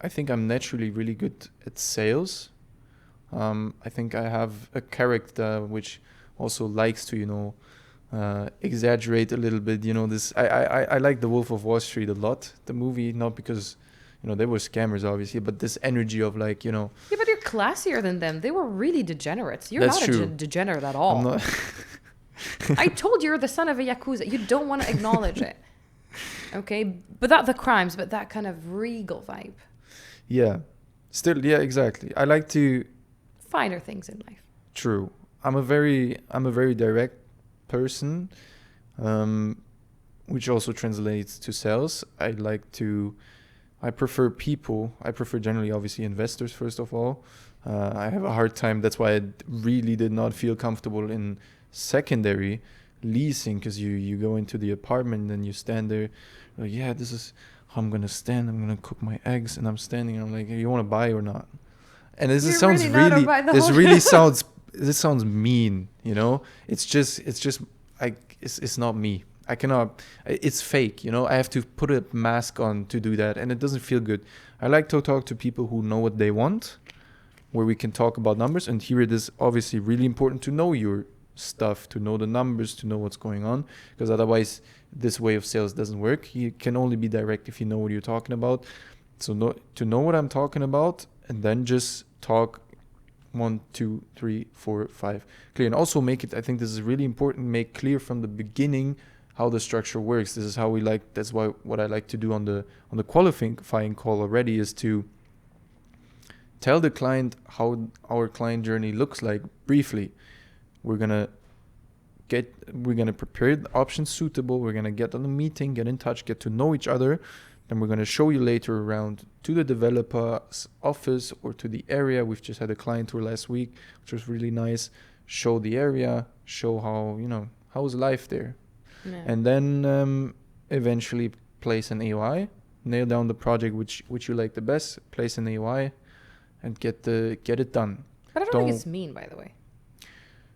Speaker 1: I think I'm naturally really good at sales. I think I have a character which also likes to, exaggerate a little bit. This I like The Wolf of Wall Street a lot, the movie, not because, they were scammers obviously, but this energy of like,
Speaker 2: Yeah, but you're classier than them. They were really degenerates. You're
Speaker 1: That's
Speaker 2: not
Speaker 1: true.
Speaker 2: a degenerate at all.
Speaker 1: I'm not.
Speaker 2: I told you you're the son of a yakuza. You don't want to acknowledge it. Okay, but not the crimes, but that kind of regal vibe.
Speaker 1: Yeah. Still, yeah, exactly. I like to.
Speaker 2: Finer things in life.
Speaker 1: True. I'm a very direct person, which also translates to sales. I prefer people. I prefer generally, obviously, investors first of all. I have a hard time. That's why I really did not feel comfortable in secondary leasing, because you go into the apartment and you stand there, like, yeah, this is how I'm gonna stand. I'm gonna cook my eggs, and I'm standing. And I'm like, you want to buy or not? And this
Speaker 2: You're
Speaker 1: sounds
Speaker 2: really not
Speaker 1: really.
Speaker 2: about the
Speaker 1: This
Speaker 2: whole-
Speaker 1: really sounds. This sounds mean. It's just. It's not me. I cannot. It's fake. I have to put a mask on to do that, and it doesn't feel good. I like to talk to people who know what they want, where we can talk about numbers. And here it is obviously really important to know your stuff, to know the numbers, to know what's going on, because otherwise this way of sales doesn't work. You can only be direct if you know what you're talking about. So to know what I'm talking about, and then just talk 1, 2, 3, 4, 5 clear, and also make it. I think this is really important. Make clear from the beginning how the structure works. This is how we like. That's why what I like to do on the qualifying call already is to tell the client how our client journey looks like briefly. We're gonna prepare the options suitable. We're gonna get on a meeting, get in touch, get to know each other. Then we're gonna show you later around to the developer's office or to the area. We've just had a client tour last week, which was really nice. Show the area, show how how's life there, and then eventually place an AOI, nail down the project which you like the best, place an AOI, and get it done.
Speaker 2: But I don't think it's mean, by the way.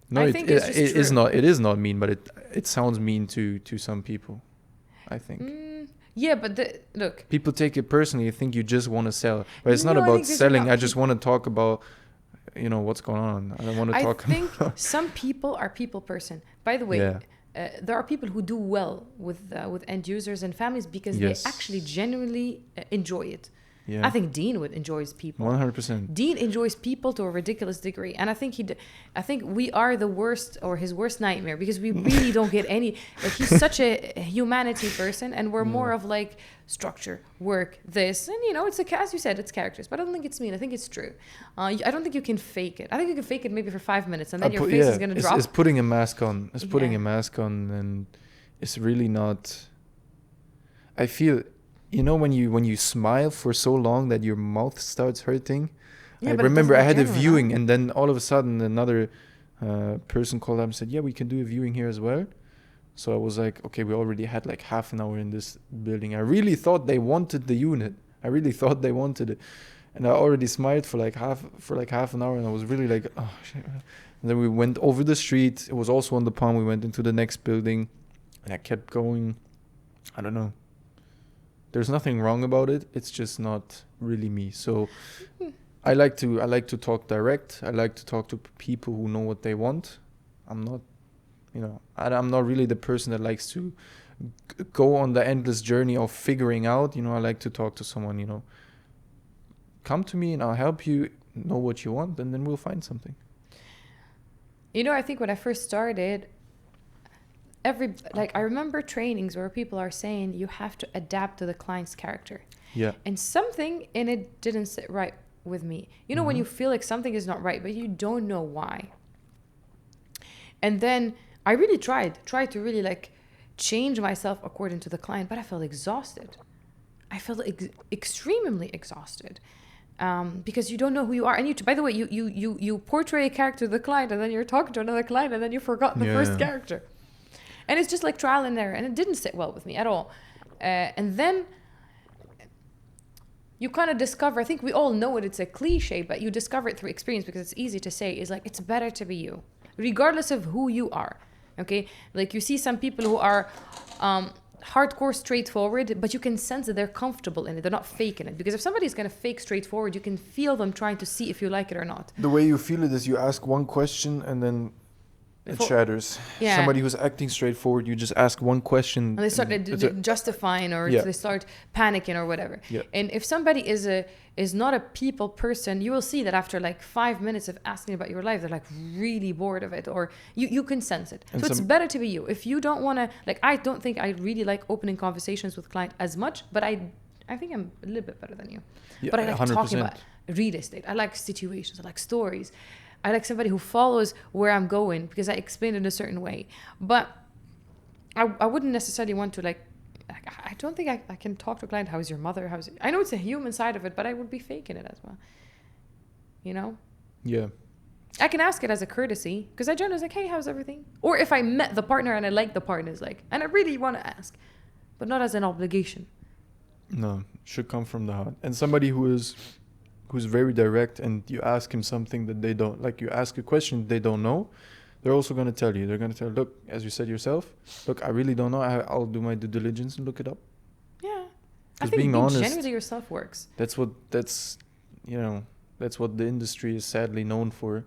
Speaker 1: No,
Speaker 2: I think it's just
Speaker 1: it is
Speaker 2: true.
Speaker 1: not. It is not mean, but it sounds mean to some people, I think.
Speaker 2: Yeah, but look.
Speaker 1: People take it personally. I think you just want to sell, but it's not
Speaker 2: No, I
Speaker 1: about
Speaker 2: think these are
Speaker 1: selling.
Speaker 2: not
Speaker 1: I just want to talk about, what's going on. I don't want to talk.
Speaker 2: I think some people are people person. By the way,
Speaker 1: Yeah.
Speaker 2: There are people who do well with end users and families because
Speaker 1: Yes.
Speaker 2: they actually genuinely enjoy it.
Speaker 1: Yeah.
Speaker 2: I think Dean enjoys people.
Speaker 1: 100%.
Speaker 2: Dean enjoys people to a ridiculous degree, and I think we are the worst, or his worst nightmare, because we really don't get any. Like, he's such a humanity person, and we're more of like structure, work, this, and it's as you said, it's characters. But I don't think it's mean. I think it's true. I don't think you can fake it. I think you can fake it maybe for 5 minutes, and then your face is gonna drop.
Speaker 1: It's putting a mask on. It's putting
Speaker 2: Yeah.
Speaker 1: a mask on, and it's really not. I feel. When you smile for so long that your mouth starts hurting.
Speaker 2: Yeah,
Speaker 1: I
Speaker 2: but it
Speaker 1: remember I
Speaker 2: doesn't
Speaker 1: had a
Speaker 2: look genuine,
Speaker 1: viewing, and then all of a sudden another person called up and said, yeah, we can do a viewing here as well. So I was like, okay, we already had like half an hour in this building. I really thought they wanted the unit. I really thought they wanted it. And I already smiled for like half an hour, and I was really like, oh shit. And then we went over the street. It was also on the pond. We went into the next building, and I kept going. I don't know. There's nothing wrong about it. It's just not really me. So I like to talk direct. I like to talk to people who know what they want. I'm not, I'm not really the person that likes to go on the endless journey of figuring out. I like to talk to someone. Come to me and I'll help you know what you want, and then we'll find something.
Speaker 2: I think when I first started, I remember trainings where people are saying you have to adapt to the client's character.
Speaker 1: Yeah.
Speaker 2: And something in it didn't sit right with me. When you feel like something is not right, but you don't know why. And then I really tried to really like change myself according to the client, but I felt exhausted. I felt extremely exhausted. Because you don't know who you are, and by the way, you portray a character to the client, and then you're talking to another client, and then you forgot the first character. And it's just like trial and error, and it didn't sit well with me at all. And then you kind of discover, I think we all know it, it's a cliche, but you discover it through experience, because it's easy to say, is like, it's better to be you. regardless of who you are. Okay, like you see some people who are hardcore straightforward, but you can sense that they're comfortable in it. They're not faking it. Because if somebody's going to fake straightforward, you can feel them trying to see if you like it or not.
Speaker 1: The way you feel it is you ask one question and then it shatters.
Speaker 2: Yeah.
Speaker 1: Somebody who's acting straightforward, you just ask one question.
Speaker 2: And they start justifying or they start panicking or whatever.
Speaker 1: Yeah.
Speaker 2: And if somebody is not a people person, you will see that after like 5 minutes of asking about your life, they're like really bored of it, or you can sense it.
Speaker 1: And
Speaker 2: so it's better to be you. If you don't want to, like, I don't think I really like opening conversations with client as much, but I think I'm a little bit better than you.
Speaker 1: Yeah,
Speaker 2: but I like
Speaker 1: 100%.
Speaker 2: talking about real estate. I like situations. I like stories. I like somebody who follows where I'm going because I explain it in a certain way. But I wouldn't necessarily want to like I don't think I can talk to a client, how's your mother? I know it's a human side of it, but I would be faking it as well. You know?
Speaker 1: Yeah.
Speaker 2: I can ask it as a courtesy because I generally like, hey, how's everything? Or if I met the partner and I like the partner, like, and I really want to ask, but not as an obligation.
Speaker 1: No, should come from the heart. And somebody who's very direct and you ask him something that they don't, like you ask a question they don't know, they're also going to tell you. They're going to tell, look, as you said yourself, look, I really don't know. I'll do my due diligence and look it up.
Speaker 2: Yeah. I think
Speaker 1: being
Speaker 2: being
Speaker 1: honest,
Speaker 2: genuinely yourself works.
Speaker 1: That's what the industry is sadly known for.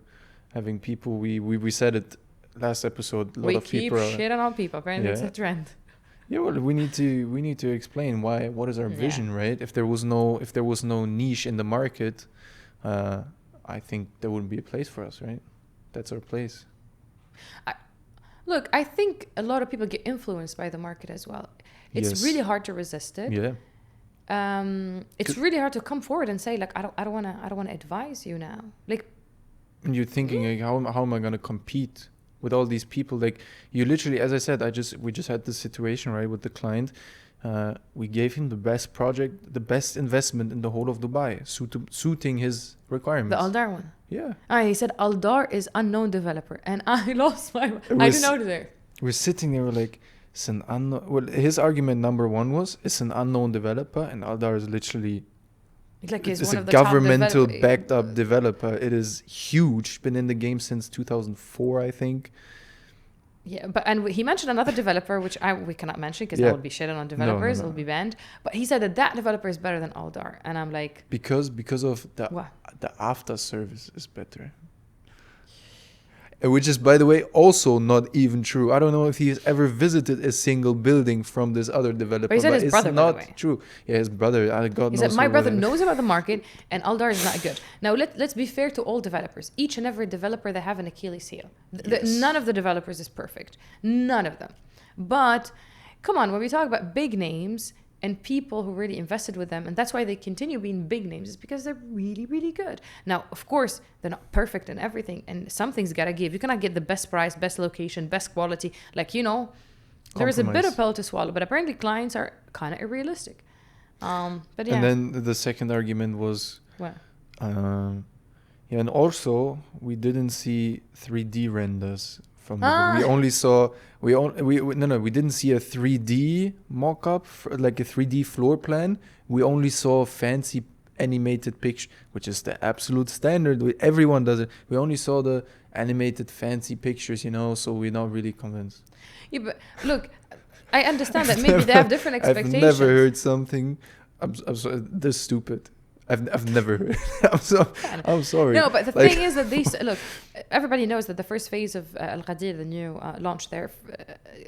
Speaker 1: Having people, we said it last episode, a lot of people
Speaker 2: We keep shitting on people. Apparently it's a trend.
Speaker 1: Yeah, well, we need to explain what is our vision, right? If there was no niche in the market, I think there wouldn't be a place for us, right? That's our place.
Speaker 2: I think a lot of people get influenced by the market as well. It's really hard to resist it.
Speaker 1: Yeah.
Speaker 2: It's really hard to come forward and say like I don't want to advise you now. Like,
Speaker 1: and you're thinking like how am I going to compete with all these people? Like you literally, as I said, we just had this situation, right, with the client. We gave him the best project, the best investment in the whole of Dubai, suiting his requirements.
Speaker 2: The Aldar one.
Speaker 1: Yeah.
Speaker 2: He said Aldar is unknown developer, and I lost my. I didn't know there.
Speaker 1: We're sitting there, we're like, it's an unknown. Well, his argument number one was it's an unknown developer, and Aldar is literally.
Speaker 2: Like
Speaker 1: it's a governmental backed up developer. It is huge. Been in the game since 2004, I think.
Speaker 2: Yeah, and he mentioned another developer, which we cannot mention because that would be shitting on developers. No. It will be banned. But he said that developer is better than Aldar, and I'm like,
Speaker 1: because of the after service is better. Which is, by the way, also not even true. I don't know if he has ever visited a single building from this other developer.
Speaker 2: But he said his brother,
Speaker 1: by the way. It's not true. Yeah, his brother. God knows.
Speaker 2: He said, my brother knows about the market, and Aldar is not good. Now, let's be fair to all developers. Each and every developer, they have an Achilles heel. None of the developers is perfect. None of them. But, come on, when we talk about big names and people who really invested with them, and that's why they continue being big names, is because they're really, really good. Now, of course, they're not perfect in everything, and something's got to give. You cannot get the best price, best location, best quality. Like, there is a bit of pill to swallow, but apparently clients are kind of unrealistic. But yeah.
Speaker 1: And then the second argument was...
Speaker 2: What?
Speaker 1: And also, we didn't see 3D renders. We only saw we didn't see a 3D mock-up, like a 3D floor plan. We only saw fancy animated picture, which is the absolute standard. Everyone does it. We only saw the animated fancy pictures, so we're not really convinced.
Speaker 2: Yeah, but look, I understand that maybe they have different expectations.
Speaker 1: I've never heard something. I'm sorry, this is stupid. I've never heard. I'm sorry.
Speaker 2: No, but the thing is that look, everybody knows that the first phase of Al Ghadir, the new launch there,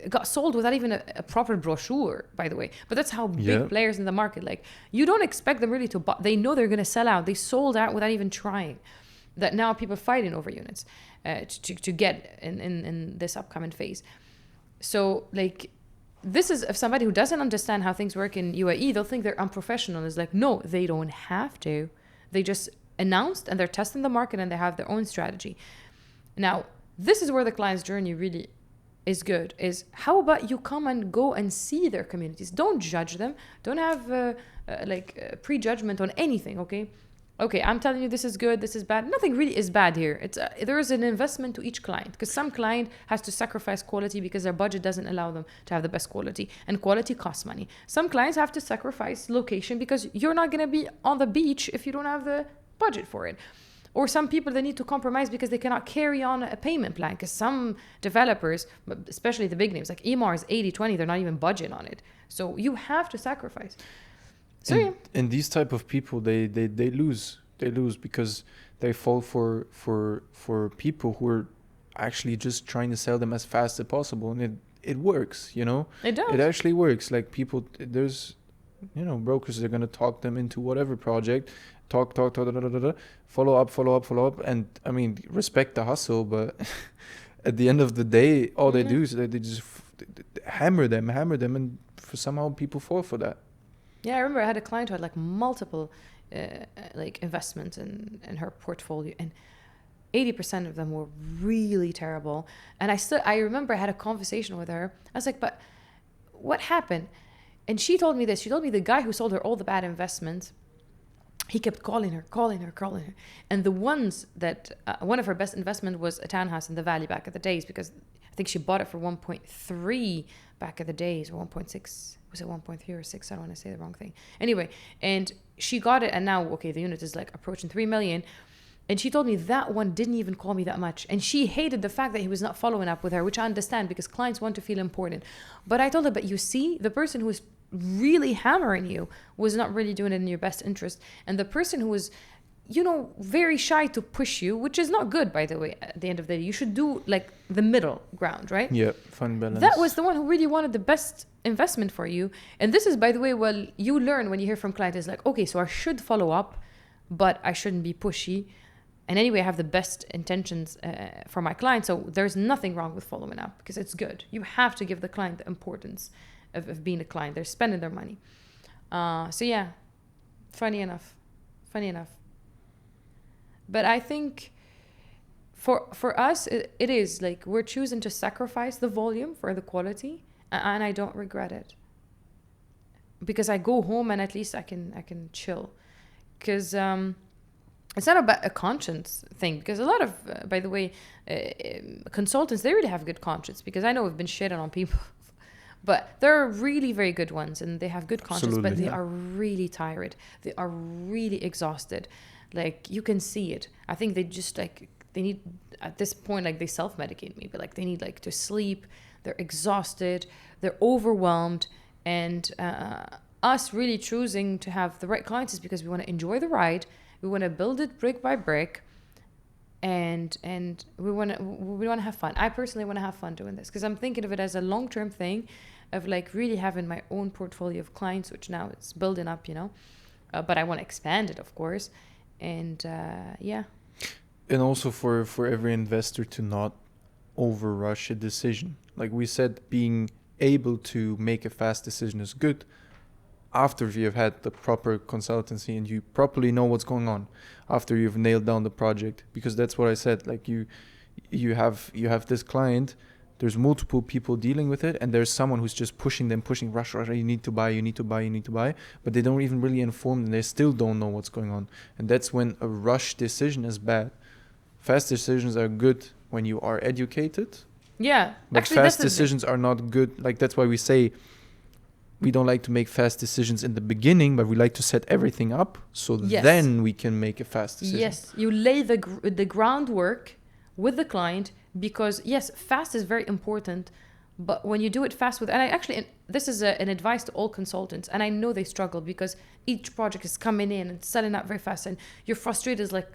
Speaker 2: got sold without even a proper brochure, by the way. But that's how big players in the market, like, you don't expect them really to buy. They know they're going to sell out. They sold out without even trying. That now people are fighting over units to get in this upcoming phase. So, like, this is, if somebody who doesn't understand how things work in UAE, they'll think they're unprofessional. It's like, no, they don't have to. They just announced and they're testing the market and they have their own strategy. Now, this is where the client's journey really is good, is how about you come and go and see their communities. Don't judge them. Don't have prejudgment on anything, okay? Okay, I'm telling you this is good, this is bad. Nothing really is bad here. There is an investment to each client, because some client has to sacrifice quality because their budget doesn't allow them to have the best quality, and quality costs money. Some clients have to sacrifice location because you're not going to be on the beach if you don't have the budget for it. Or some people, they need to compromise because they cannot carry on a payment plan, because some developers, especially the big names like Emaar, is 80/20, they're not even budging on it. So you have to sacrifice. So
Speaker 1: and, and these type of people, they lose because they fall for people who are actually just trying to sell them as fast as possible, and it works, you know.
Speaker 2: It does.
Speaker 1: It actually works. Like people, there's, you know, brokers, they're gonna talk them into whatever project, talk, follow up, and I mean, respect the hustle, but at the end of the day, all they do is they just hammer them, and for somehow people fall for that.
Speaker 2: Yeah, I remember I had a client who had like multiple like investments in her portfolio, and 80% of them were really terrible. And I remember I had a conversation with her. I was like, but what happened? And she told me this. She told me the guy who sold her all the bad investments, he kept calling her. And the ones that, one of her best investment was a townhouse in the Valley back in the days, because I think she bought it for 1.3 back in the days, or 1.6. Was it 1.3 or 6? I don't want to say the wrong thing. Anyway, and she got it, and now, okay, the unit is like approaching 3 million. And she told me that one didn't even call me that much. And she hated the fact that he was not following up with her, which I understand because clients want to feel important. But I told her, but you see, the person who was really hammering you was not really doing it in your best interest. And the person who was, you know, very shy to push you, which is not good, by the way, at the end of the day, you should do like the middle ground, right?
Speaker 1: Yeah, fun balance.
Speaker 2: That was the one who really wanted the best investment for you. And this is, by the way, well, you learn when you hear from clients, is like, okay, so I should follow up, but I shouldn't be pushy. And anyway, I have the best intentions for my client. So there's nothing wrong with following up because it's good. You have to give the client the importance of being a client. They're spending their money. So yeah, funny enough. But I think for us, it is like we're choosing to sacrifice the volume for the quality. And I don't regret it. Because I go home and at least I can chill. Because it's not about a conscience thing, because a lot of, by the way, consultants, they really have good conscience, because I know we've been shitting on people, but there are really very good ones and they have good conscience. Absolutely, but they are really tired. They are really exhausted. Like, you can see it. I think they just like, they need, at this point, like they self-medicate maybe, like they need like to sleep. They're exhausted. They're overwhelmed. And us really choosing to have the right clients is because we want to enjoy the ride. We want to build it brick by brick, and we want to have fun. I personally want to have fun doing this because I'm thinking of it as a long-term thing of like really having my own portfolio of clients, which now it's building up, you know, but I want to expand it, of course. And yeah.
Speaker 1: And also for every investor to not overrush a decision. Like we said, being able to make a fast decision is good after you've had the proper consultancy and you properly know what's going on, after you've nailed down the project. Because that's what I said, like you have this client, there's multiple people dealing with it, and there's someone who's just pushing, rush, you need to buy, but they don't even really inform them. They still don't know what's going on. And that's when a rush decision is bad. Fast decisions are good when you are educated.
Speaker 2: Yeah.
Speaker 1: But
Speaker 2: actually,
Speaker 1: fast decisions are not good. Like, that's why we say we don't like to make fast decisions in the beginning, but we like to set everything up so then we can make a fast decision. Yes,
Speaker 2: you lay the groundwork with the client, because yes, fast is very important, but when you do it fast and this is an advice to all consultants, and I know they struggle because each project is coming in and selling up very fast, and you're frustrated. It's like,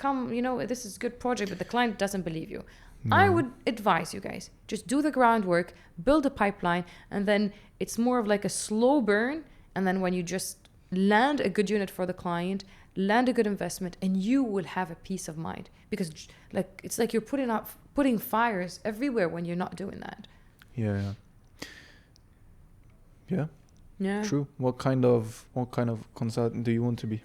Speaker 2: this is a good project, but the client doesn't believe you. No. I would advise you guys, just do the groundwork, build a pipeline, and then it's more of like a slow burn. And then when you just land a good unit for the client, land a good investment, and you will have a peace of mind, because like it's like you're putting fires everywhere when you're not doing that.
Speaker 1: Yeah. True. What kind of consultant do you want to be?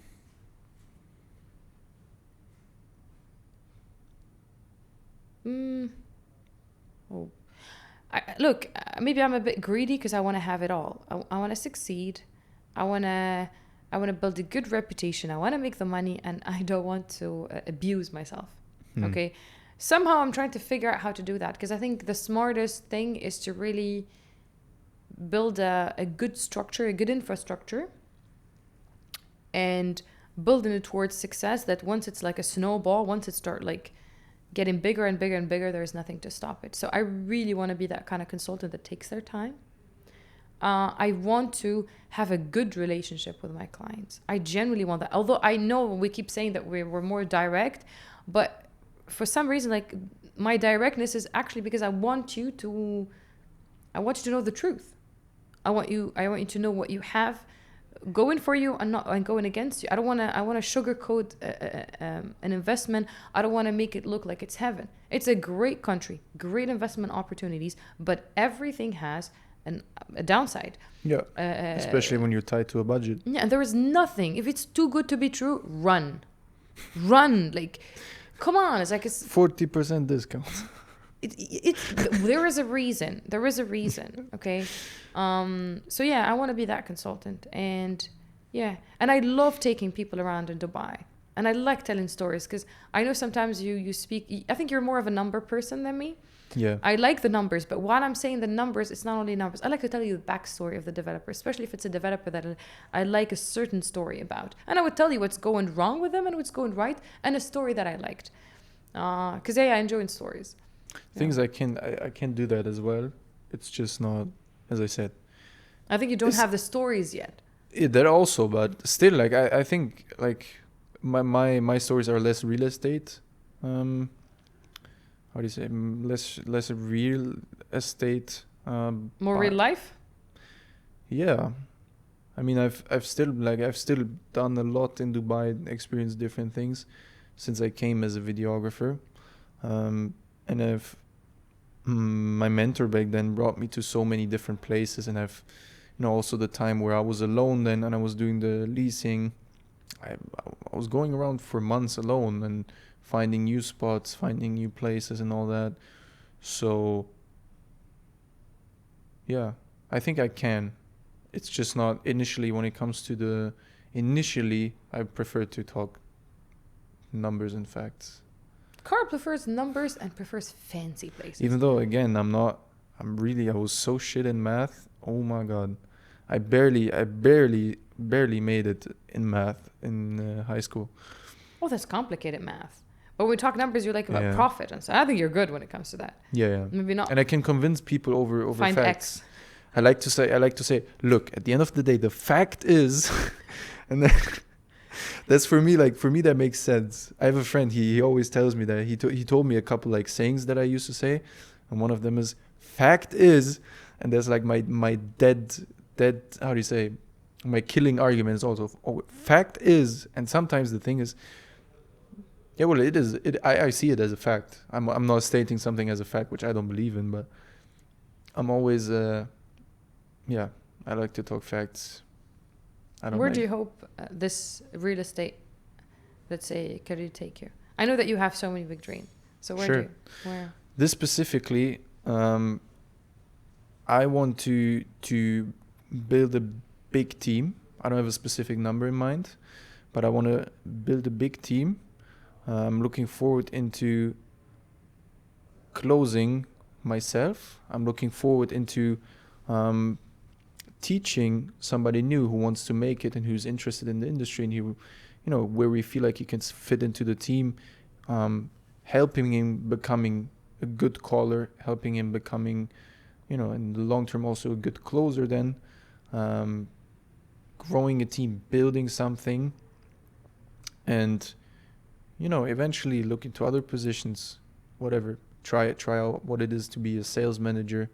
Speaker 2: Maybe I'm a bit greedy because I want to have it all. I want to succeed. I want to build a good reputation. I want to make the money, and I don't want to abuse myself. Okay. Somehow I'm trying to figure out how to do that, because I think the smartest thing is to really build a good structure, a good infrastructure. And building it towards success, that once it's like a snowball, once it start like getting bigger and bigger and bigger, there's nothing to stop it. So I really want to be that kind of consultant that takes their time. I want to have a good relationship with my clients. I genuinely want that. Although I know we keep saying that we're more direct, but for some reason, like my directness is actually because I want you to know the truth. I want you to know what you have going for you and not and going against you. I want to sugarcoat an investment. I don't want to make it look like it's heaven. It's a great country, great investment opportunities, but everything has a downside.
Speaker 1: Yeah, especially when you're tied to a budget.
Speaker 2: Yeah, and there is nothing. If it's too good to be true, run. Like, come on. It's like it's
Speaker 1: 40% discount.
Speaker 2: There is a reason. Okay. So yeah, I want to be that consultant, and yeah, and I love taking people around in Dubai, and I like telling stories because I know sometimes you speak. I think you're more of a number person than me.
Speaker 1: Yeah.
Speaker 2: I like the numbers, but while I'm saying the numbers, it's not only numbers. I like to tell you the backstory of the developer, especially if it's a developer that I like a certain story about, and I would tell you what's going wrong with them and what's going right, and a story that I liked, because I enjoy stories.
Speaker 1: Things I can do that as well. It's just not, as I said.
Speaker 2: I think you don't have the stories yet.
Speaker 1: Yeah, that also, but still, like I think like my stories are less real estate. How do you say, less real estate.
Speaker 2: More real life.
Speaker 1: Yeah, I mean I've still done a lot in Dubai, experienced different things since I came as a videographer. And my mentor back then brought me to so many different places, and I've, also the time where I was alone then and I was doing the leasing, I was going around for months alone and finding new spots, finding new places and all that. So yeah, I think I can. It's just not initially when it comes to initially I prefer to talk numbers and facts.
Speaker 2: Carl prefers numbers and prefers fancy places.
Speaker 1: Even though, again, I was so shit in math. Oh my God. I barely made it in math in high school.
Speaker 2: Oh, that's complicated math. But when we talk numbers, you're like about profit. And so I think you're good when it comes to that.
Speaker 1: Yeah.
Speaker 2: Maybe not.
Speaker 1: And I can convince people over
Speaker 2: Find
Speaker 1: facts.
Speaker 2: X.
Speaker 1: I like to say, look, at the end of the day, the fact is, and then that's for me that makes sense. I have a friend, he always tells me that he told me a couple like sayings that I used to say, and one of them is fact is, and that's like my dead how do you say, my killing argument is also fact is. And sometimes the thing is, yeah, well, it is, I see it as a fact. I'm not stating something as a fact which I don't believe in, but I'm always I like to talk facts.
Speaker 2: Where do you hope this real estate, let's say, career take you? I know that you have so many big dreams. So where?
Speaker 1: This specifically, I want to build a big team. I don't have a specific number in mind, but I want to build a big team. I'm looking forward into closing myself. I'm looking forward into teaching somebody new who wants to make it and who's interested in the industry and who, where we feel like he can fit into the team, helping him becoming a good caller, helping him becoming, in the long term also a good closer then, growing a team, building something, and, eventually look into other positions, whatever, try out what it is to be a sales manager,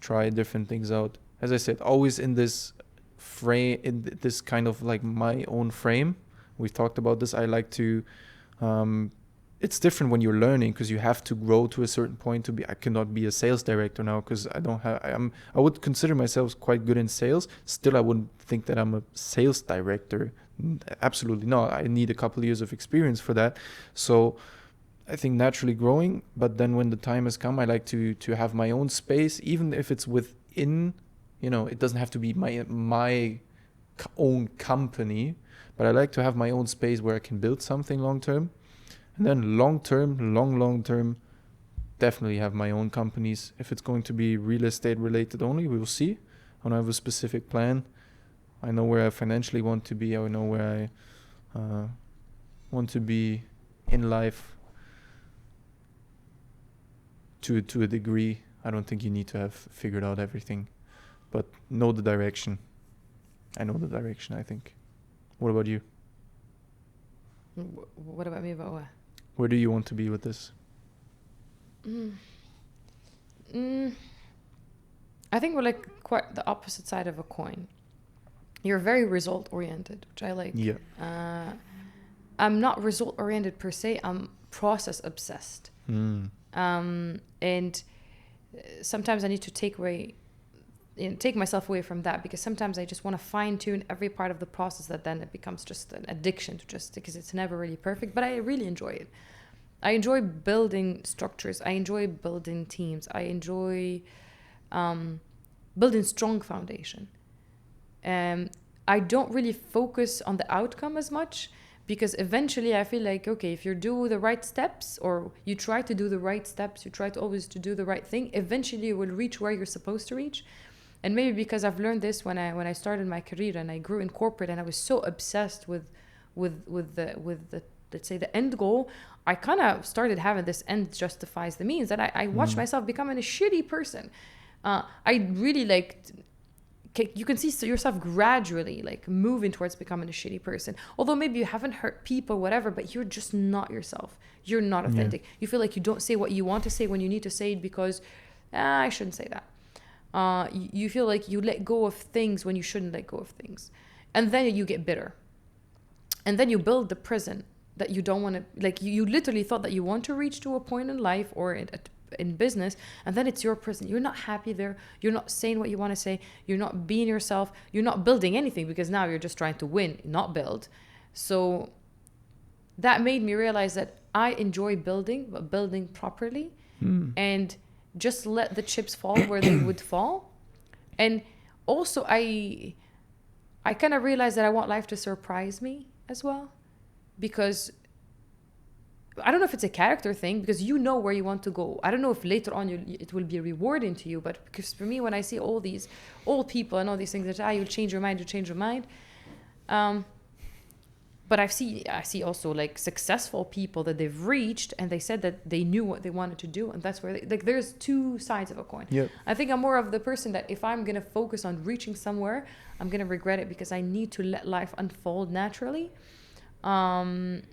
Speaker 1: try different things out. As I said, always in this frame, in this kind of like my own frame. We've talked about this. I like to, it's different when you're learning because you have to grow to a certain point to be, I cannot be a sales director now because I would consider myself quite good in sales. Still, I wouldn't think that I'm a sales director. Absolutely not. I need a couple of years of experience for that. So I think naturally growing, but then when the time has come, I like to have my own space, even if it's within, it doesn't have to be my own company, but I like to have my own space where I can build something long term. And then long term, definitely have my own companies. If it's going to be real estate related only, we will see. I don't have a specific plan. I know where I financially want to be. I know where want to be in life to a degree. I don't think you need to have figured out everything, but know the direction. I know the direction, I think. What about you?
Speaker 2: What about me? About what?
Speaker 1: Where do you want to be with this?
Speaker 2: I think we're like quite the opposite side of a coin. You're very result oriented, which I like.
Speaker 1: Yeah.
Speaker 2: I'm not result oriented per se. I'm process obsessed. And sometimes I need to take myself away from that, because sometimes I just want to fine tune every part of the process, that then it becomes just an addiction to just, because it's never really perfect, but I really enjoy it. I enjoy building structures. I enjoy building teams. I enjoy building strong foundation. I don't really focus on the outcome as much, because eventually I feel like, okay, if you do the right steps, or you try to do the right steps, you try to always to do the right thing, eventually you will reach where you're supposed to reach. And maybe because I've learned this when I started my career and I grew in corporate, and I was so obsessed with the let's say the end goal, I kind of started having this end justifies the means, that I watched myself becoming a shitty person. I really you can see yourself gradually like moving towards becoming a shitty person. Although maybe you haven't hurt people, whatever, but you're just not yourself. You're not authentic. You feel like you don't say what you want to say when you need to say it, because I shouldn't say that. You feel like you let go of things when you shouldn't let go of things. And then you get bitter. And then you build the prison that you don't want to, like you literally thought that you want to reach to a point in life or in business, and then it's your prison. You're not happy there. You're not saying what you want to say. You're not being yourself. You're not building anything, because now you're just trying to win, not build. So that made me realize that I enjoy building, but building properly, and just let the chips fall where they would fall. And also I kind of realized that I want life to surprise me as well, because I don't know if it's a character thing, because you know where you want to go. I don't know if later on it will be rewarding to you, but because for me, when I see all these old people and all these things that you'll change your mind. But I see also like successful people that they've reached, and they said that they knew what they wanted to do, and that's where like there's two sides of a coin.
Speaker 1: Yep.
Speaker 2: I think I'm more of the person that if I'm gonna focus on reaching somewhere, I'm gonna regret it, because I need to let life unfold naturally, and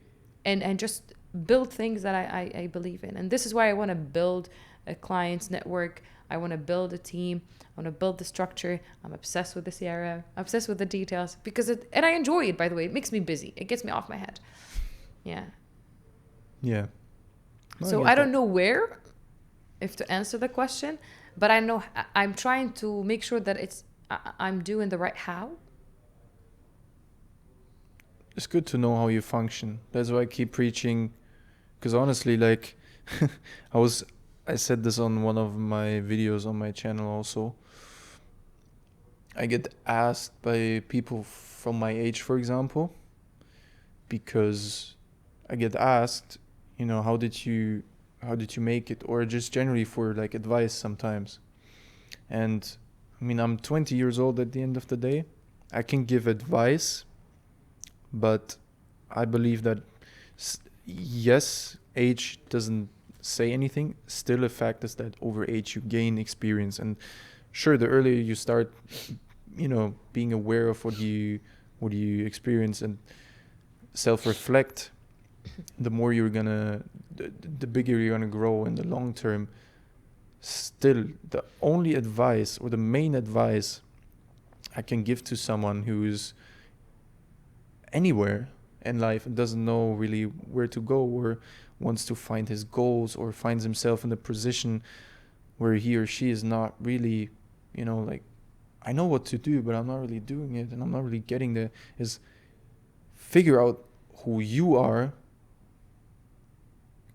Speaker 2: just build things that I believe in. And this is why I want to build a client's network. I want to build a team. I want to build the structure. I'm obsessed with the CRM. I'm obsessed with the details, because and I enjoy it, by the way. It makes me busy. It gets me off my head. Yeah.
Speaker 1: Yeah.
Speaker 2: So I don't know where, if to answer the question, but I know I'm trying to make sure that I'm doing the right how.
Speaker 1: It's good to know how you function. That's why I keep preaching, because honestly, like I said this on one of my videos on my channel also. I get asked by people from my age, for example, because I get asked, how did you make it, or just generally for like advice sometimes. And I mean, I'm 20 years old at the end of the day. I can give advice, but I believe that yes, age doesn't say anything. Still, a fact is that over age you gain experience, and sure, the earlier you start, being aware of what you experience and self-reflect, the more the bigger you're gonna grow in the long term. Still, the only advice, or the main advice I can give to someone who's anywhere in life and doesn't know really where to go, or wants to find his goals, or finds himself in a position where he or she is not really, like, I know what to do, but I'm not really doing it, and I'm not really getting there, is figure out who you are,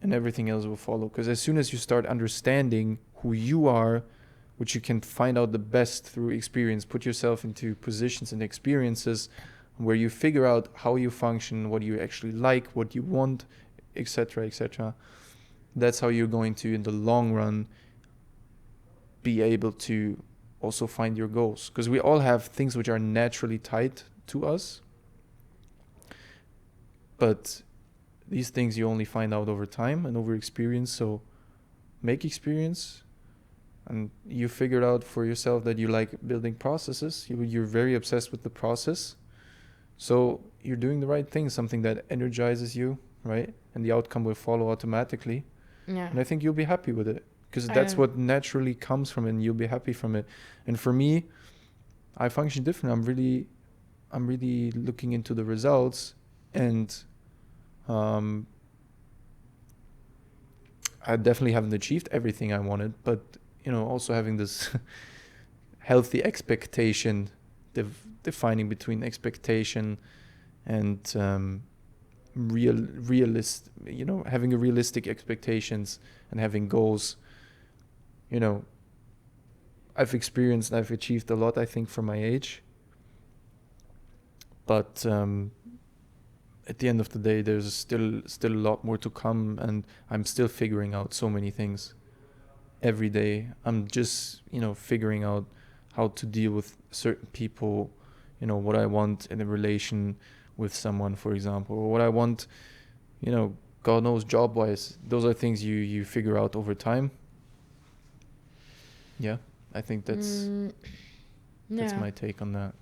Speaker 1: and everything else will follow. Because as soon as you start understanding who you are, which you can find out the best through experience, put yourself into positions and experiences where you figure out how you function, what you actually like, what you want, etc., etc. That's how you're going to, in the long run, be able to also find your goals. Because we all have things which are naturally tied to us. But these things you only find out over time and over experience. So make experience, and you figured out for yourself that you like building processes. You're very obsessed with the process. So you're doing the right thing, something that energizes you, right? And the outcome will follow automatically.
Speaker 2: Yeah.
Speaker 1: And I think you'll be happy with it, because that's what naturally comes from it, and you'll be happy from it. And for me, I function different. I'm really looking into the results, and I definitely haven't achieved everything I wanted, but also having this healthy expectation, defining between expectation and having a realistic expectations and having goals. I've experienced, I've achieved a lot, I think, for my age, but at the end of the day, there's still a lot more to come, and I'm still figuring out so many things every day. I'm just figuring out how to deal with certain people, what I want in a relation with someone, for example, or what I want, God knows, job wise. Those are things you figure out over time. Yeah, I think that's my take on that.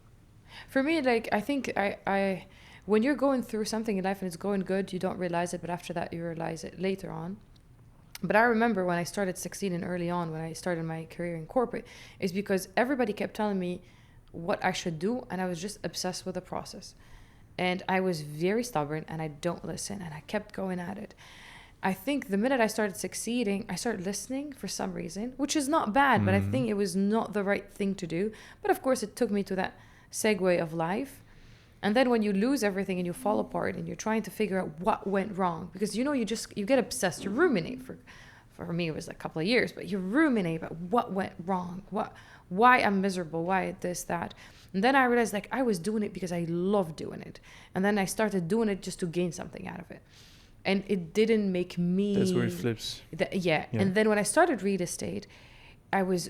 Speaker 2: For me, like, I think I when you're going through something in life and it's going good, you don't realize it, but after that you realize it later on. But I remember when I started succeeding early on, when I started my career in corporate, is because everybody kept telling me what I should do, and I was just obsessed with the process. And I was very stubborn, and I don't listen, and I kept going at it. I think the minute I started succeeding, I started listening for some reason, which is not bad, but I think it was not the right thing to do. But of course, it took me to that segue of life. And then when you lose everything and you fall apart and you're trying to figure out what went wrong, because you get obsessed, you ruminate for me it was a couple of years, but you ruminate about what went wrong, why I'm miserable, why this, that. And then I realized, like, I was doing it because I loved doing it. And then I started doing it just to gain something out of it. And it didn't make me...
Speaker 1: That's where it flips.
Speaker 2: Yeah. And then when I started real estate, it was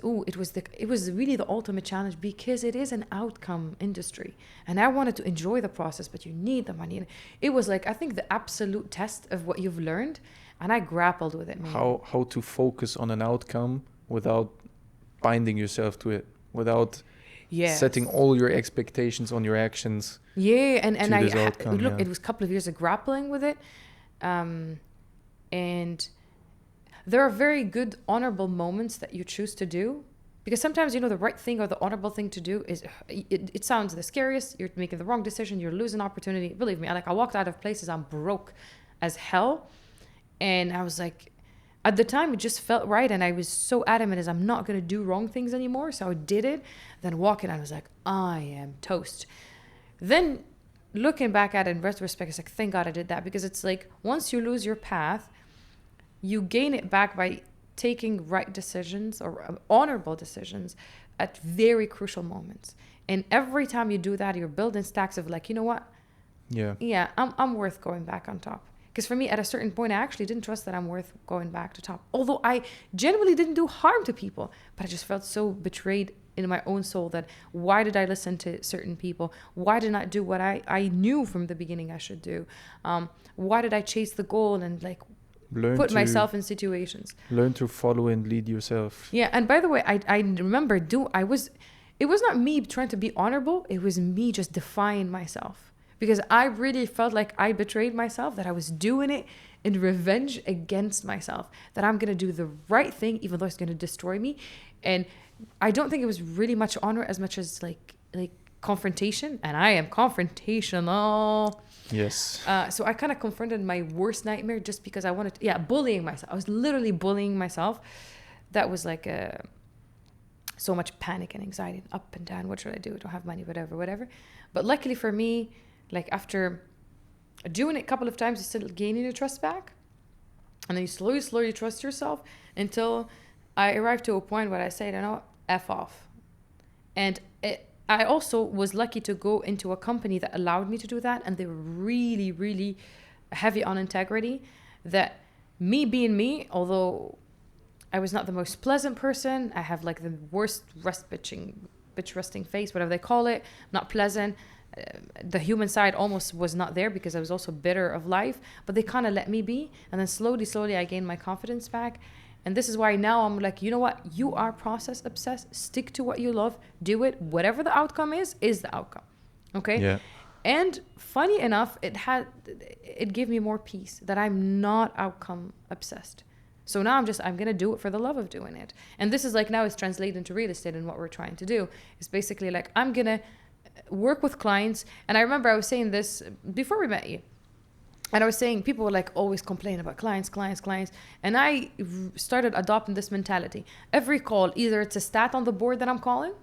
Speaker 2: really the ultimate challenge, because it is an outcome industry, and I wanted to enjoy the process, but you need the money. And it was like, I think, the absolute test of what you've learned, and I grappled with it.
Speaker 1: How to focus on an outcome without binding yourself to it, without setting all your expectations on your actions.
Speaker 2: Yeah, and
Speaker 1: outcome,
Speaker 2: it was a couple of years of grappling with it, and there are very good honorable moments that you choose to do, because sometimes the right thing or the honorable thing to do is it sounds the scariest. You're making the wrong decision, you're losing opportunity. Believe me, I walked out of places, I'm broke as hell, and I was like, at the time it just felt right, and I was so adamant as I'm not going to do wrong things anymore, so I did it. Then walking, I was like, I am toast. Then looking back at it in retrospect, it's like, thank God I did that, because it's like, once you lose your path, you gain it back by taking right decisions or honorable decisions at very crucial moments. And every time you do that, you're building stacks of, like, you know what? Yeah, I'm worth going back on top. Because for me, at a certain point, I actually didn't trust that I'm worth going back to top. Although I genuinely didn't do harm to people, but I just felt so betrayed in my own soul that why did I listen to certain people? Why did I not do what I knew from the beginning I should do? Why did I chase the goal and, like, put myself in situations?
Speaker 1: Learn to follow and lead yourself.
Speaker 2: Yeah, and by the way, I remember it was not me trying to be honorable, it was me just defying myself. Because I really felt like I betrayed myself, that I was doing it in revenge against myself, that I'm going to do the right thing even though it's going to destroy me. And I don't think it was really much honor as much as like confrontation, and I am confrontational.
Speaker 1: Yes.
Speaker 2: So I kind of confronted my worst nightmare just because I wanted to, bullying myself. I was literally bullying myself. That was like so much panic and anxiety, up and down. What should I do? I don't have money, whatever. But luckily for me, like, after doing it a couple of times, you still gaining your trust back. And then you slowly trust yourself until I arrived to a point where I said, F off. And I also was lucky to go into a company that allowed me to do that. And they were really, really heavy on integrity. That me being me, although I was not the most pleasant person, I have like the worst bitch resting face, whatever they call it, not pleasant, the human side almost was not there because I was also bitter of life, but they kind of let me be. And then slowly I gained my confidence back. And this is why now I'm like, you know what? You are process obsessed. Stick to what you love. Do it. Whatever the outcome is the outcome. Okay?
Speaker 1: Yeah.
Speaker 2: And funny enough, it gave me more peace that I'm not outcome obsessed. So now I'm going to do it for the love of doing it. And this is like now it's translated into real estate, and what we're trying to do is basically like I'm going to work with clients. And I remember I was saying this before we met you. And I was saying people were like always complain about clients. And I started adopting this mentality. Every call, either it's a stat on the board that I'm calling,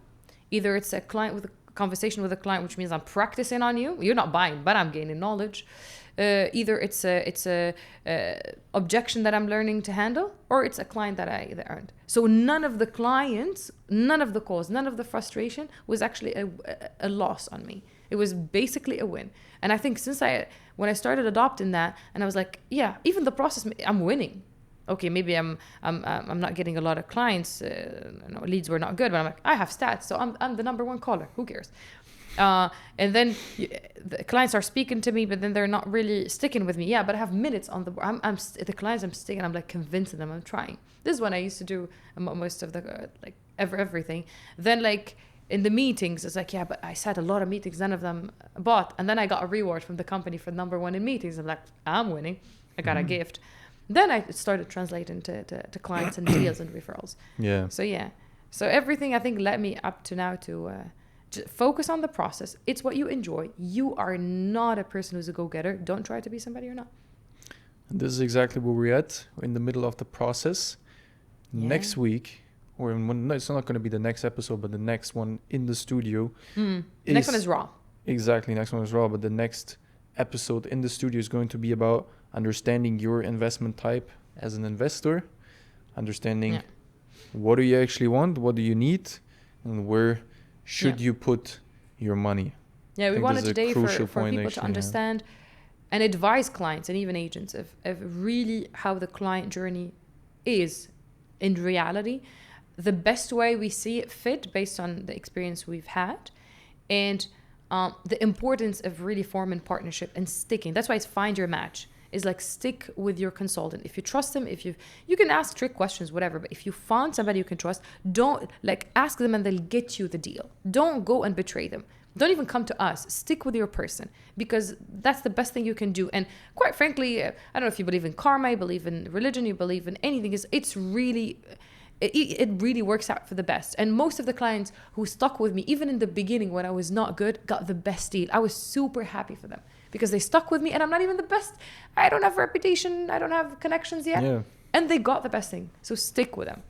Speaker 2: either it's a client with a conversation with a client, which means I'm practicing on you. You're not buying, but I'm gaining knowledge. Either it's a objection that I'm learning to handle, or it's a client that I earned. So none of the clients, none of the calls, none of the frustration was actually a loss on me. It was basically a win. And I think when I started adopting that, and I was like, yeah, even the process, I'm winning. Okay, maybe I'm not getting a lot of clients. Leads were not good, but I'm like, I have stats, so I'm the number one caller. Who cares? And then the clients are speaking to me, but then they're not really sticking with me. Yeah, but I have minutes on the board. The clients I'm sticking. I'm like convincing them. I'm trying. This is what I used to do most of the everything. Then like in the meetings, it's like, yeah, but I sat a lot of meetings. None of them bought, and then I got a reward from the company for number one in meetings. I'm like, I'm winning. I got a gift. Then I started translating to clients and deals and referrals.
Speaker 1: Yeah.
Speaker 2: So everything I think led me up to now to just focus on the process. It's what you enjoy. You are not a person who's a go-getter. Don't try to be somebody you're not.
Speaker 1: And this is exactly where we're at. We're in the middle of the process.
Speaker 2: Yeah.
Speaker 1: Next week, it's not going to be the next episode, but the next one in the studio.
Speaker 2: The next one is raw.
Speaker 1: Exactly. Next one is raw. But the next episode in the studio is going to be about understanding your investment type as an investor, understanding what do you actually want, what do you need, and where should you put your money.
Speaker 2: Yeah, we wanted today for people
Speaker 1: actually,
Speaker 2: to understand and advise clients and even agents of really how the client journey is in reality, the best way we see it fit based on the experience we've had, and the importance of really forming partnership and sticking. That's why it's find your match. Is like stick with your consultant. If you trust them, you can ask trick questions, whatever, but if you found somebody you can trust, don't ask them and they'll get you the deal. Don't go and betray them. Don't even come to us. Stick with your person, because that's the best thing you can do. And quite frankly, I don't know if you believe in karma, you believe in religion, you believe in anything, it really works out for the best. And most of the clients who stuck with me, even in the beginning when I was not good, got the best deal. I was super happy for them because they stuck with me, and I'm not even the best. I don't have a reputation. I don't have connections yet.
Speaker 1: Yeah.
Speaker 2: And they got the best thing. So stick with them.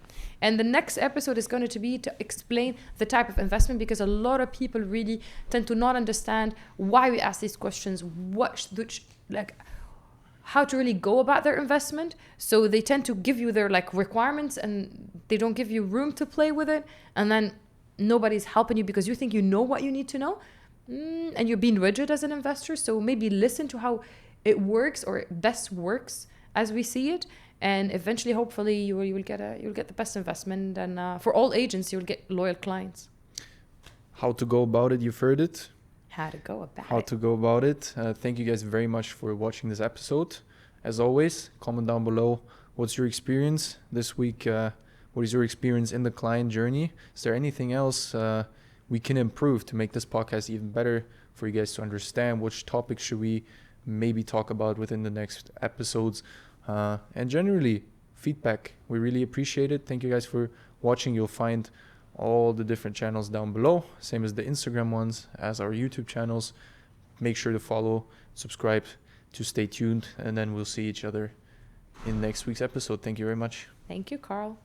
Speaker 2: And the next episode is going to be to explain the type of investment, because a lot of people really tend to not understand why we ask these questions, how to really go about their investment. So they tend to give you their requirements, and they don't give you room to play with it. And then nobody's helping you because you think you know what you need to know. And you're being rigid as an investor. So maybe listen to how it works, or it best works as we see it. And eventually, hopefully, you'll get the best investment. And for all agents, you'll get loyal clients.
Speaker 1: How to go about it, you've heard it.
Speaker 2: How to go about it.
Speaker 1: Thank you guys very much for watching this episode. As always, comment down below what's your experience this week. What is your experience in the client journey? Is there anything else we can improve to make this podcast even better for you guys to understand? Which topics should we maybe talk about within the next episodes? And generally, feedback. We really appreciate it. Thank you guys for watching. You'll find all the different channels down below, same as the Instagram ones, as our YouTube channels. Make sure to follow, subscribe to stay tuned, and then we'll see each other in next week's episode. Thank you very much.
Speaker 2: Thank you, Carl.